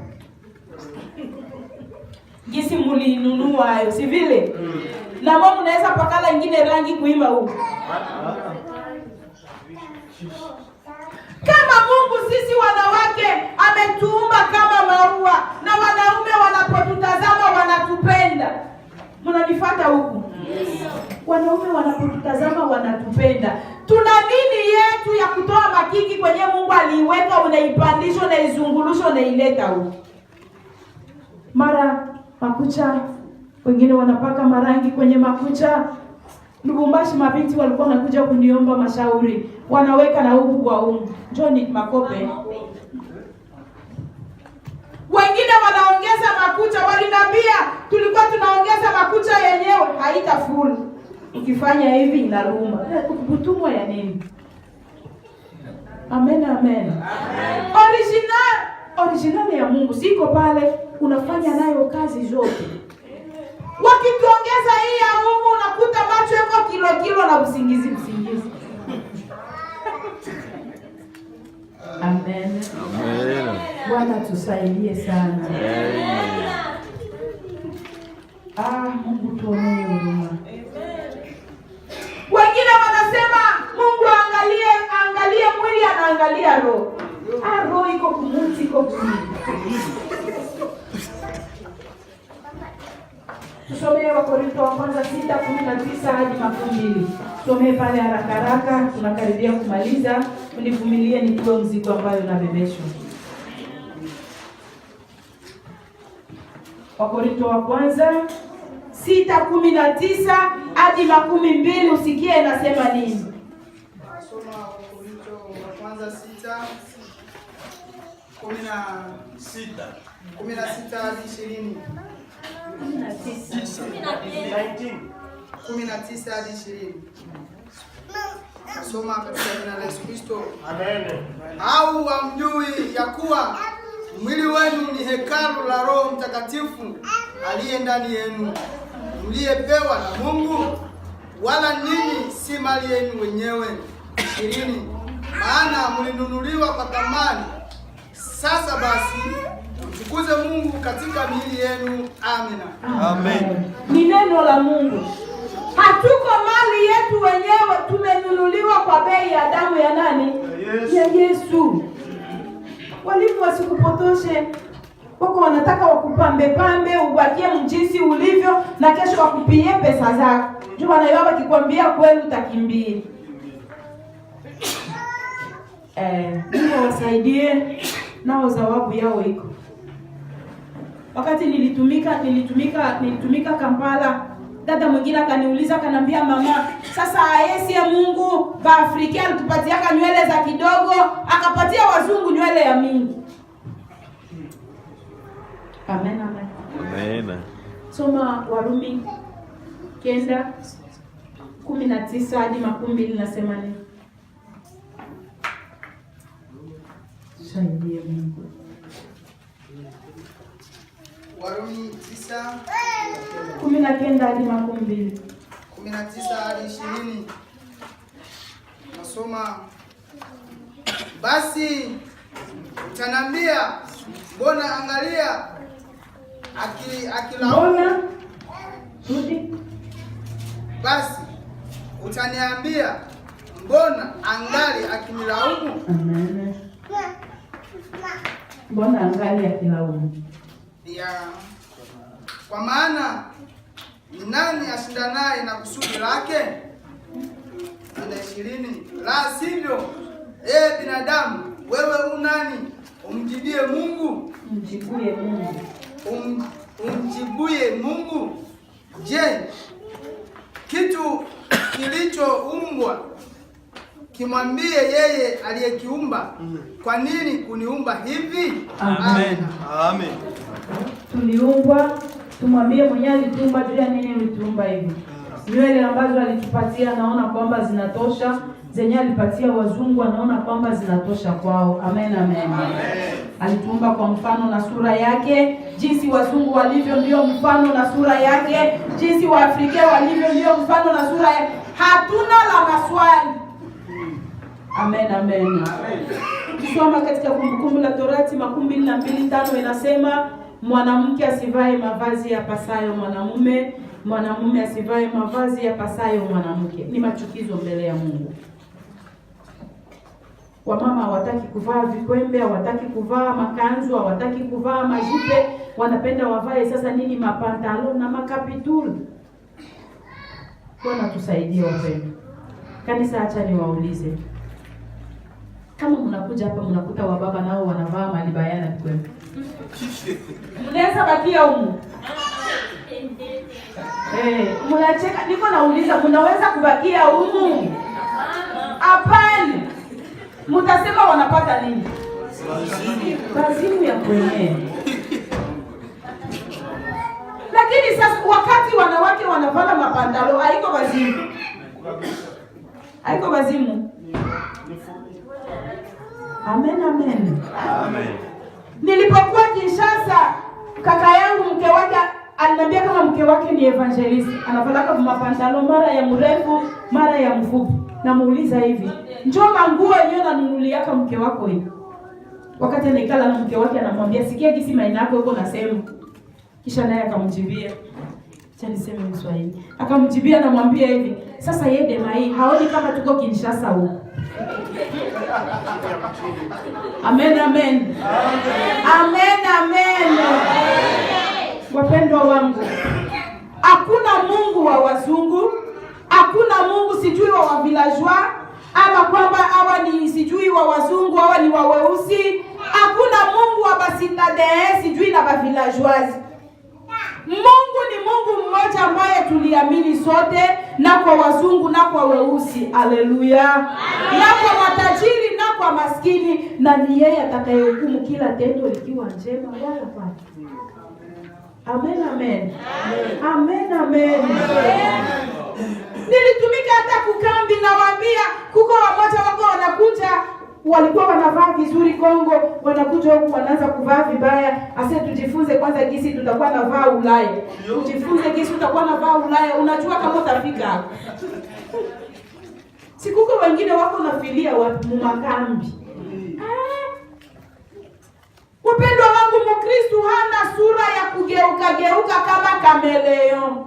gisi mulinunua hayo, si vile? Na mama unaweza pakala ingine rangi kuima huko. Kama Mungu sisi wanawake ametuumba kama maua, na wanaume wanapotutazama wanatupenda. Mnanifuata huku? Wanaume wanapotutazama wanatupenda. Tuna nini yetu ya kutoa makiki kwenye Mungu aliiweka, unaipandisha na izungulusho na ileta huko. Mara makucha, wengine wanapaka marangi kwenye makucha. Lubumbashi mabinti walikuwa wanakuja kuniomba mashauri. Wanaweka na huku kwa huku. Njoni makope. Wengine wanaongeza makucha, walinambia tulikuwa tunaongeza makucha yenyewe haitafuli. Ukifanya hivi inaluma. Kutumwa ya nini? Amen. Amen. Original ya Mungu siko pale, unafanya nayo kazi zote. Wakituongeza hii ya Mungu unakuta macho yako kilo na usingizi. Amen. Amen. Bwana tusaidie sana. Amen. Mungu tuonee huruma. Wengine wanasema Mungu angalie mwili, anaangalia roho. Roho iko kumuti, iko kumili. Tusomee Wakorintho wa kwanza 6:19 hadi 20. Tusomee pale haraka, tunakaribia kumaliza. Mnivumilie nikiwa mzigo ambayo nabebeshwa. Wakorintho wa kwanza 6:19 hadi 20, usikie inasema nini? Soma Wakorintho wa kwanza 6:16 hadi 20. 19 hadi 20. Soma katika jina la Yesu Kristo. Amen. Au hamjui ya kuwa mwili wenu ni hekalu la Roho Mtakatifu aliye ndani yenu, mliyepewa na Mungu, wala ninyi si mali yenu wenyewe? 20. Maana mlinunuliwa kwa thamani. Sasa basi mtukuze Mungu katika miili yenu. Amina. Amen. Ni neno la Mungu. Hatuko mali yetu wenyewe, tumenunuliwa kwa bei ya damu ya nani? Ya Yesu. Walimu wasikupotoshe. Wako wanataka wakupambe ubakie mjinsi ulivyo na kesho wakupie pesa zako. Juu wanayoba kikwambia kweli utakimbia. Mungu wasaidie nao zawabu yao iko. Wakati nilitumika Kampala, Dada mwingine akaniuliza, kanambia mama, sasa Yesu ya Mungu ba Afrika alitupatia nywele za kidogo, akapatia wazungu nywele ya mingi. Amen, amen. Amen. Soma Warumi 9:19 hadi 20 nasema nini? Saidie Mungu. Warumi 9 19 hadi 20. 19 hadi 20. Nasoma, basi utanambia, mbona angalia Mbona? Rudi. Basi utaniambia, mbona angali akinilaumu? Amen. Mbona angali akilaumu? Ya, kwa maana ni nani ashindanaye na kusudi lake? Aya 20. La sivyo, binadamu, wewe unani umjibie Mungu? Mjibuye Mungu. Umjibuye Mungu? Je, kitu kilichoumbwa kimwambie yeye aliyekiumba, kwa nini kuniumba hivi? Amen. Amen. Tuliumbwa, tumwambie mwenyewe alituumba juu ya nini ulituumba hivi. Nywele ambazo alitupatia naona kwamba zinatosha, zenye alipatia wazungu anaona kwamba zinatosha kwao. Amen, amen. Amen. Alituumba kwa mfano na sura yake, jinsi wazungu walivyo ndio mfano na sura yake, jinsi Waafrika walivyo ndio mfano na sura yake. Hatuna la maswali. Amen, amen. Amen. Kusoma katika Kumbukumbu la Torati 22:5 inasema, mwanamke asivae mavazi ya pasayo mwanamume, mwanamume asivae mavazi ya pasayo mwanamke. Ni machukizo mbele ya Mungu. Wamama hawataki kuvaa vikwembe, hawataki kuvaa makanzu, hawataki kuvaa majipe, wanapenda wavae sasa nini, mapantalo na makapitulu. Bwana tusaidie wapendwa. Kanisa, acha niwaulize. Kama mnakuja hapa mnakuta wababa nao wanavaa malibayana vikwembe, mnaweza bakia humu? Mnacheka, niko nauliza, mnaweza kubakia humu? Hapana. Mtasema wanapata nini? Lazimu ya kwenye. Lakini sasa wakati wanawake wanavaa mapantalo, haiko wazimu. Haiko wazimu. Amen, amen. Amen. Nilipokuwa Kinshasa, kaka yangu mke wake aliniambia kama mke wake ni evangelist, anavalaka mapantalo mara ya mrefu, mara ya mfupi. Namuuliza hivi, njoo manguo yenyewe nanunuliaka mke wako hivi. Wakati anaikala na mke wake anamwambia, sikia kisi maina yako yuko nasema. Kisha naye akamjibia. Acha niseme Kiswahili. Akamjibia anamwambia hivi, sasa yeye Demai haoni kama tuko Kinshasa huko. Amen, amen. Amen, amen. Wapendwa wangu, hakuna Mungu wa wazungu, hakuna Mungu sijui wa villageois, ama kwamba hawa ni sijui wa wazungu, hawa ni wa weusi. Hakuna Mungu wa basitade sijui na ba villageois. Mungu ni Mungu mmoja ambaye tuliamini sote, na kwa wazungu na kwa weusi. Haleluya. Na kwa matajiri na kwa maskini, na ni yeye atakayehukumu kila tendo likiwa njema wala baya. Amen, amen. Amen, amen. Nilitumika hata kukambi, na waambia kuko wamoja wako wanakuja, walikuwa wanavaa vizuri Kongo, wanakuja huku wanaanza kuvaa vibaya. Ase tujifunze kwanza gisi tutakuwa na vaa Ulaya. Tujifunze gisi tutakuwa na vaa Ulaya. Unajua kama utafika hapo. Sikuko wengine wako nafilia wapi mumakambi. Wapendwa wangu, Mkristo hana sura ya kugeuka kama kameleon.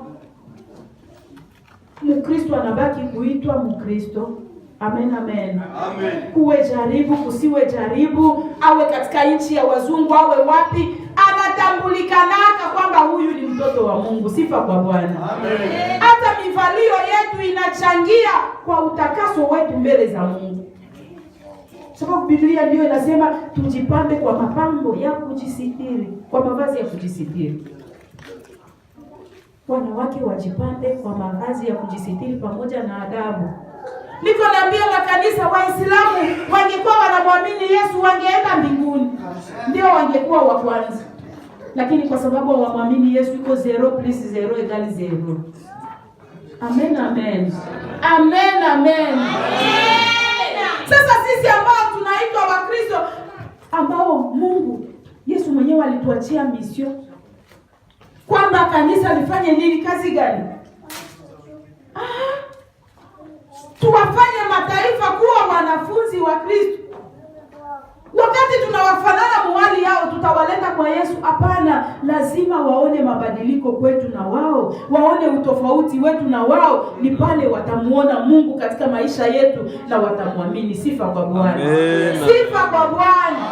Mkristo anabaki kuitwa Mkristo. Amen, amen. Amen. Kuwe jaribu, kusiwe jaribu, awe katika nchi ya wazungu, awe wapi, anatambulikanaka kwamba huyu ni mtoto wa Mungu. Sifa kwa Bwana. Amen. Hata mivalio yetu inachangia kwa utakaso wetu mbele za Mungu. Sababu Biblia ndio inasema tujipambe kwa mapambo ya kujisitiri, kwa mavazi ya kujisitiri. wanawake wajipambe kwa mavazi ya kujisitiri pamoja na adabu. Niko naambia makanisa, Waislamu wangekuwa wanamwamini Yesu wangeenda mbinguni, ndio wangekuwa wa kwanza. Lakini kwa sababu hawamwamini Yesu, iko 0 + 0 = 0. Amen, amen. Amen, amen. Sasa sisi ambao tunaitwa Wakristo, ambao Mungu Yesu mwenyewe alituachia mission kwamba kanisa lifanye nini, kazi gani? Tuwafanye mataifa kuwa wanafunzi wa Kristo. Wakati tunawafanana muhali yao, tutawaleta kwa Yesu? Hapana, lazima waone mabadiliko kwetu na wao, waone utofauti wetu na wao. Ni pale watamuona Mungu katika maisha yetu na watamwamini. Sifa kwa Bwana. Sifa kwa Bwana.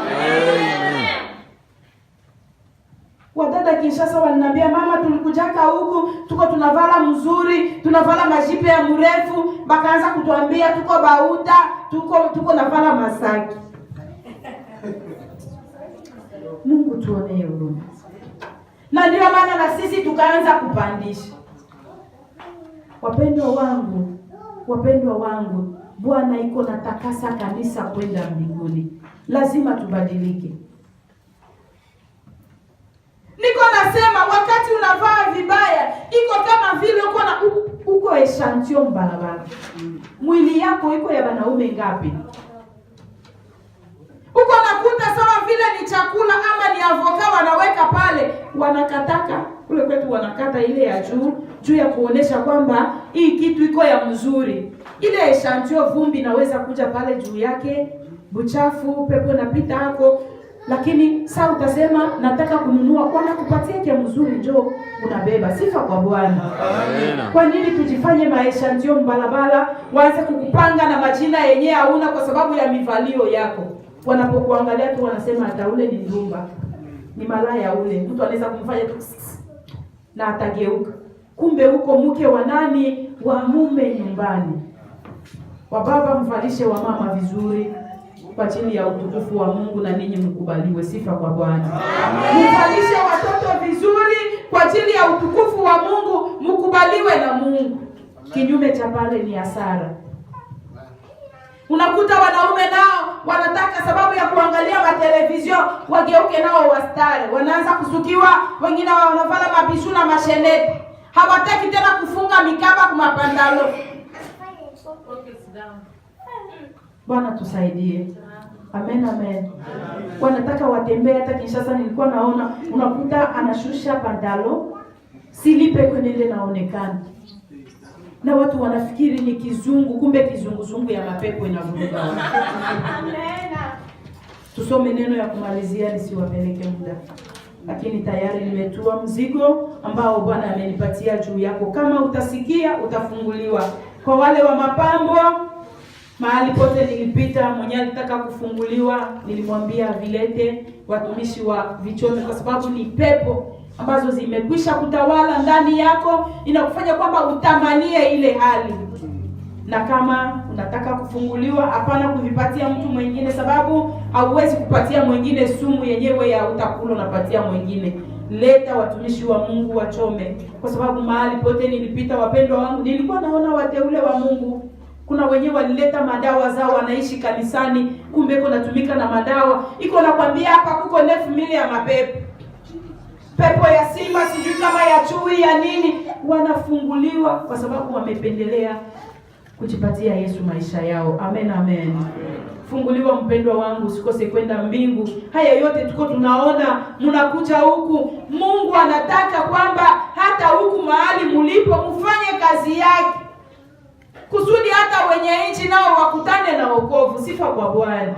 Wadada Kinshasa waliniambia, mama, tulikujaka huku tuko tunavala mzuri, tunavala majipe ya mrefu, bakaanza kutuambia tuko bauta, tuko navala masaki. Mungu tuonee huruma. Na ndio maana na sisi tukaanza kupandisha. Wapendwa wangu, Bwana iko na takasa kanisa kwenda mbinguni. Lazima tubadilike. Niko nasema wakati unavaa vibaya, iko kama vile uko echantio mbarabara. Mwili yako iko ya wanaume ngapi? Uko nakuta sawa vile ni chakula ama ni avoka wanaweka pale, wanakataka kule kwetu, wanakata ile ya juu ya kuonesha kwamba hii kitu iko ya mzuri. Ile echantio vumbi naweza kuja pale juu yake, buchafu, pepo napita hapo. Lakini sasa utasema nataka kununua, kwa kupatia kia mzuri njoo unabeba. Sifa kwa Bwana. Amen. Kwa nini tujifanye maisha ndio mbalabala, waanze kukupanga na majina yenyewe hauna kwa sababu ya mivalio yako? Wanapokuangalia tu wanasema hata ule ni ndumba, ni malaya ule. Mtu anaweza kumfanya tu na atageuka. Kumbe huko mke wa nani? Wa mume nyumbani. Wa baba mvalishe wa mama vizuri kwa ajili ya utukufu wa Mungu, na ninyi mkubaliwe. Sifa kwa Bwana. Mvalishe watoto vizuri kwa ajili ya utukufu wa Mungu, mkubaliwe na Mungu. Kinyume cha pale ni hasara. Unakuta wanaume nao wanataka sababu ya kuangalia matelevision wageuke nao wastare. Wanaanza kusukiwa, wengine wanavala mabishu na masheneti. Hawataki tena kufunga mikaba kwa mapandalo. Bwana tusaidie. Amen, amen. Wanataka watembee. Hata Kinshasa nilikuwa naona unakuta anashusha pantalo, silipe kwenye ile naonekana. Na watu wanafikiri ni kizungu, kumbe kizunguzungu ya mapepo inavuruga. Amen. Tusome neno ya kumalizia nisiwapeleke muda. Lakini tayari nimetua mzigo ambao Bwana amenipatia juu yako. Kama utasikia utafunguliwa. Kwa wale wa mapambo, mahali pote nilipita, mwenye alitaka kufunguliwa, nilimwambia vilete watumishi wa vichome, kwa sababu ni pepo ambazo zimekwisha kutawala ndani yako, inakufanya kwamba utamanie ile hali. Na kama unataka kufunguliwa, hapana kuvipatia mtu mwingine, sababu hauwezi kupatia mwingine sumu yenyewe ya utakula unapatia mwingine. Leta watumishi wa Mungu wachome, kwa sababu mahali pote nilipita, wapendwa wangu, nilikuwa naona wateule wa Mungu. Kuna wenyewe walileta madawa zao, wanaishi kanisani, kumbe iko natumika na madawa. Iko nakwambia hapa kuko 9,000 ya mapepo. Pepo ya simba, sijui kama ya chui ya nini, wanafunguliwa kwa sababu wamependelea kujipatia Yesu maisha yao. Amen, amen. Funguliwa mpendwa wangu, usikose kwenda mbingu. Haya yote tuko tunaona, mnakuja huku. Mungu anataka kwamba hata huku mahali mlipo mfanye kazi yake, kusudi hata wenye nchi nao wakutane na wokovu. Sifa kwa Bwana.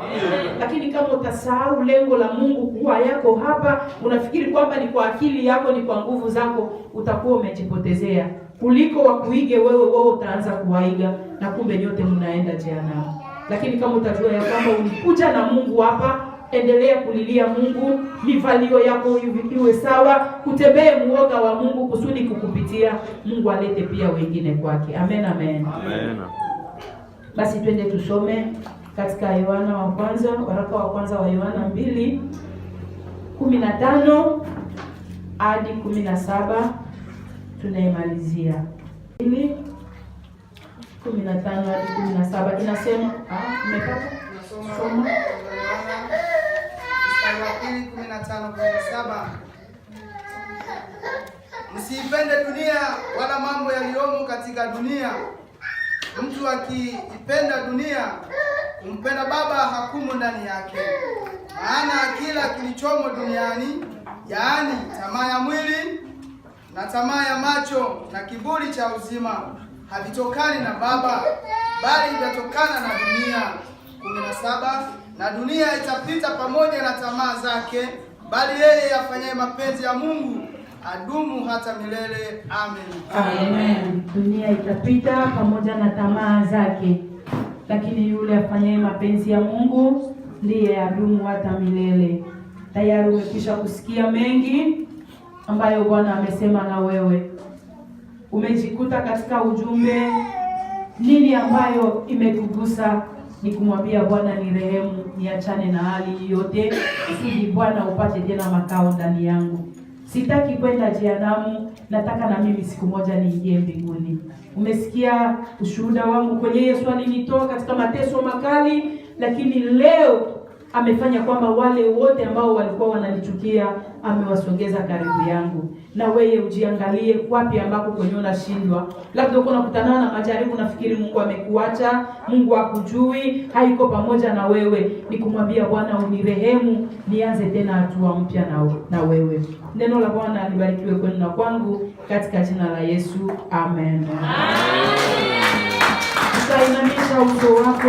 Lakini kama utasahau lengo la Mungu kuwa yako hapa, unafikiri kwamba ni kwa akili yako, ni kwa nguvu zako, utakuwa umejipotezea. Kuliko wakuige wewe utaanza kuwaiga, na kumbe nyote mnaenda jehanamu. Lakini kama utajua ya kwamba ulikuja na Mungu hapa, endelea kulilia Mungu, mivalio yako iwe sawa, kutembee muoga wa Mungu, kusudi kukupitia Mungu alete pia wengine kwake. Amen, amen. Amen. Basi twende tusome katika Yohana wa kwanza, waraka wa kwanza wa Yohana 2:15 hadi 17. tunaimalizia. Ili 15 hadi 17 inasema, umepata? Soma. Mstari wa 15-17. Msiipende dunia wala mambo yaliyomo katika dunia. Mtu akiipenda dunia, kumpenda Baba hakumo ndani yake. Maana kila kilichomo duniani, yaani tamaa ya mwili na tamaa ya macho na kiburi cha uzima, havitokani na Baba, bali vinatokana na dunia. 17. Na dunia itapita pamoja na tamaa zake, bali yeye afanyaye mapenzi ya Mungu adumu hata milele. Amen. Amen. Dunia itapita pamoja na tamaa zake, lakini yule afanyaye mapenzi ya Mungu ndiye adumu hata milele. Tayari umekwisha kusikia mengi ambayo Bwana amesema na wewe. Umejikuta katika ujumbe, nini ambayo imekugusa? Ni kumwambia Bwana ni rehemu, niachane na hali yote, ili Bwana upate tena makao ndani yangu. Sitaki kwenda jehanamu, nataka na mimi siku moja niingie mbinguni. Umesikia ushuhuda wangu kwenye Yesu alinitoa katika mateso makali, lakini leo amefanya kwamba wale wote ambao walikuwa wananichukia amewasogeza karibu yangu. Na wewe ujiangalie wapi ambako kwenye unashindwa. Labda uko unakutana na majaribu, nafikiri Mungu amekuacha, Mungu hakujui, haiko pamoja na wewe. Ni kumwambia Bwana unirehemu, nianze tena hatua mpya na wewe. Neno la Bwana libarikiwe kwenu na kwangu katika jina la Yesu. Amen. Amen. Utainamisha uso wako.